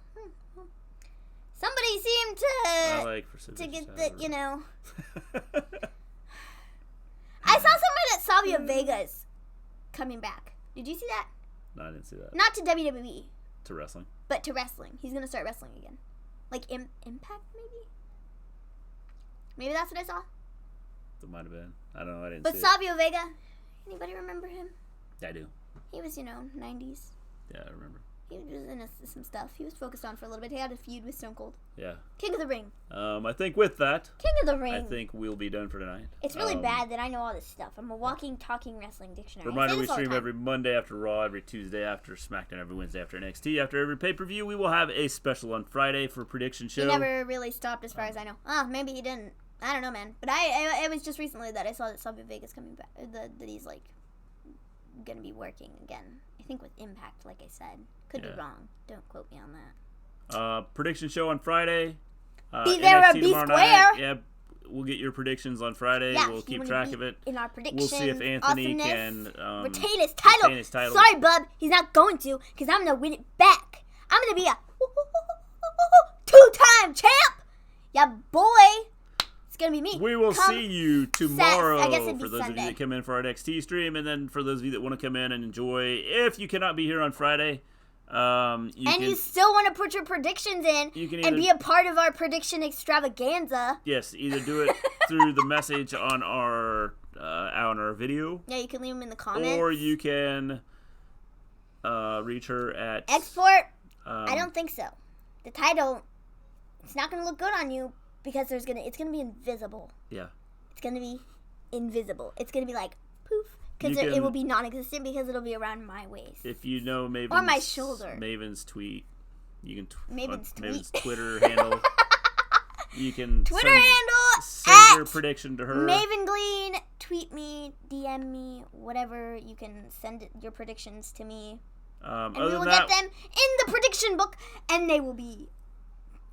Somebody seemed to get the, I saw somewhere that Savio Vega is coming back. Did you see that? No, I didn't see that. Not to WWE. To wrestling. But to wrestling. He's going to start wrestling again. Like Impact, maybe? Maybe that's what I saw. That might have been. I don't know. I didn't see it. But Savio Vega, anybody remember him? I do. He was, 90s. Yeah, I remember. He was in some stuff. He was focused on for a little bit. He had a feud with Stone Cold. Yeah. King of the Ring. I think with that... King of the Ring. I think we'll be done for tonight. It's really bad that I know all this stuff. I'm a walking, talking wrestling dictionary. Reminder, we stream every Monday after Raw, every Tuesday after SmackDown, every Wednesday after NXT. After every pay-per-view, we will have a special on Friday for prediction show. He never really stopped as far as I know. Oh, maybe he didn't. I don't know, man. But it was just recently that I saw that Savio Vega's coming back. That he's, going to be working again. I think with Impact, like I said. Could be wrong. Don't quote me on that. Prediction show on Friday. Be there or be square. Yeah, we'll get your predictions on Friday. Yeah, we'll keep track of it. In our predictions. We'll see if Anthony can retain his title. Sorry, bub. He's not going to because I'm going to win it back. I'm going to be a 2-time champ. Yeah, boy. It's gonna be me. We will see you tomorrow. I guess it'd be for those Sunday. of you that come in for our NXT stream, and then for those of you that want to come in and enjoy. If you cannot be here on Friday, you still want to put your predictions in and be a part of our prediction extravaganza. Yes, either do it through the message on our video. Yeah, you can leave them in the comments. Or you can reach her at Export. I don't think so. The title, it's not gonna look good on you because it's gonna be invisible. Yeah. It's gonna be invisible. It's gonna be like poof. Because it will be non-existent because it'll be around my waist. If you know Maven's... Or my shoulder. Maven's tweet. You can... Maven's Twitter handle. You can... Send your prediction to her. Maven Gleen. Tweet me. DM me. Whatever. You can send your predictions to me. And we will get them in the prediction book. And they will be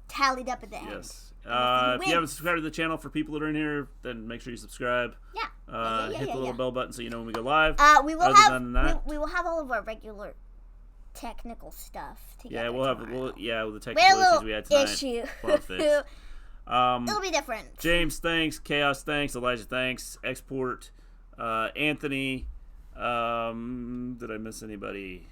tallied up at the end. Yes. If you haven't subscribed to the channel, for people that are in here, then make sure you subscribe. Yeah. Hit the little bell button so you know when we go live. We will have all of our regular technical stuff together. Yeah, with the technical issues we had tonight. It'll be different. James, thanks. Chaos, thanks. Elijah, thanks. Export. Anthony. Did I miss anybody?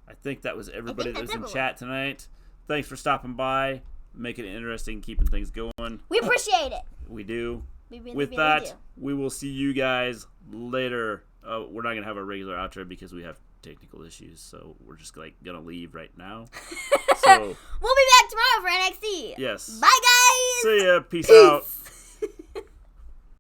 I think that was everybody that was in chat tonight. Thanks for stopping by, making it interesting, keeping things going. We appreciate it. We do. We really, With really that, do. we will see you guys later. We're not going to have a regular outro because we have technical issues, so we're just going to leave right now. So we'll be back tomorrow for NXT. Yes. Bye, guys. See ya. Peace out.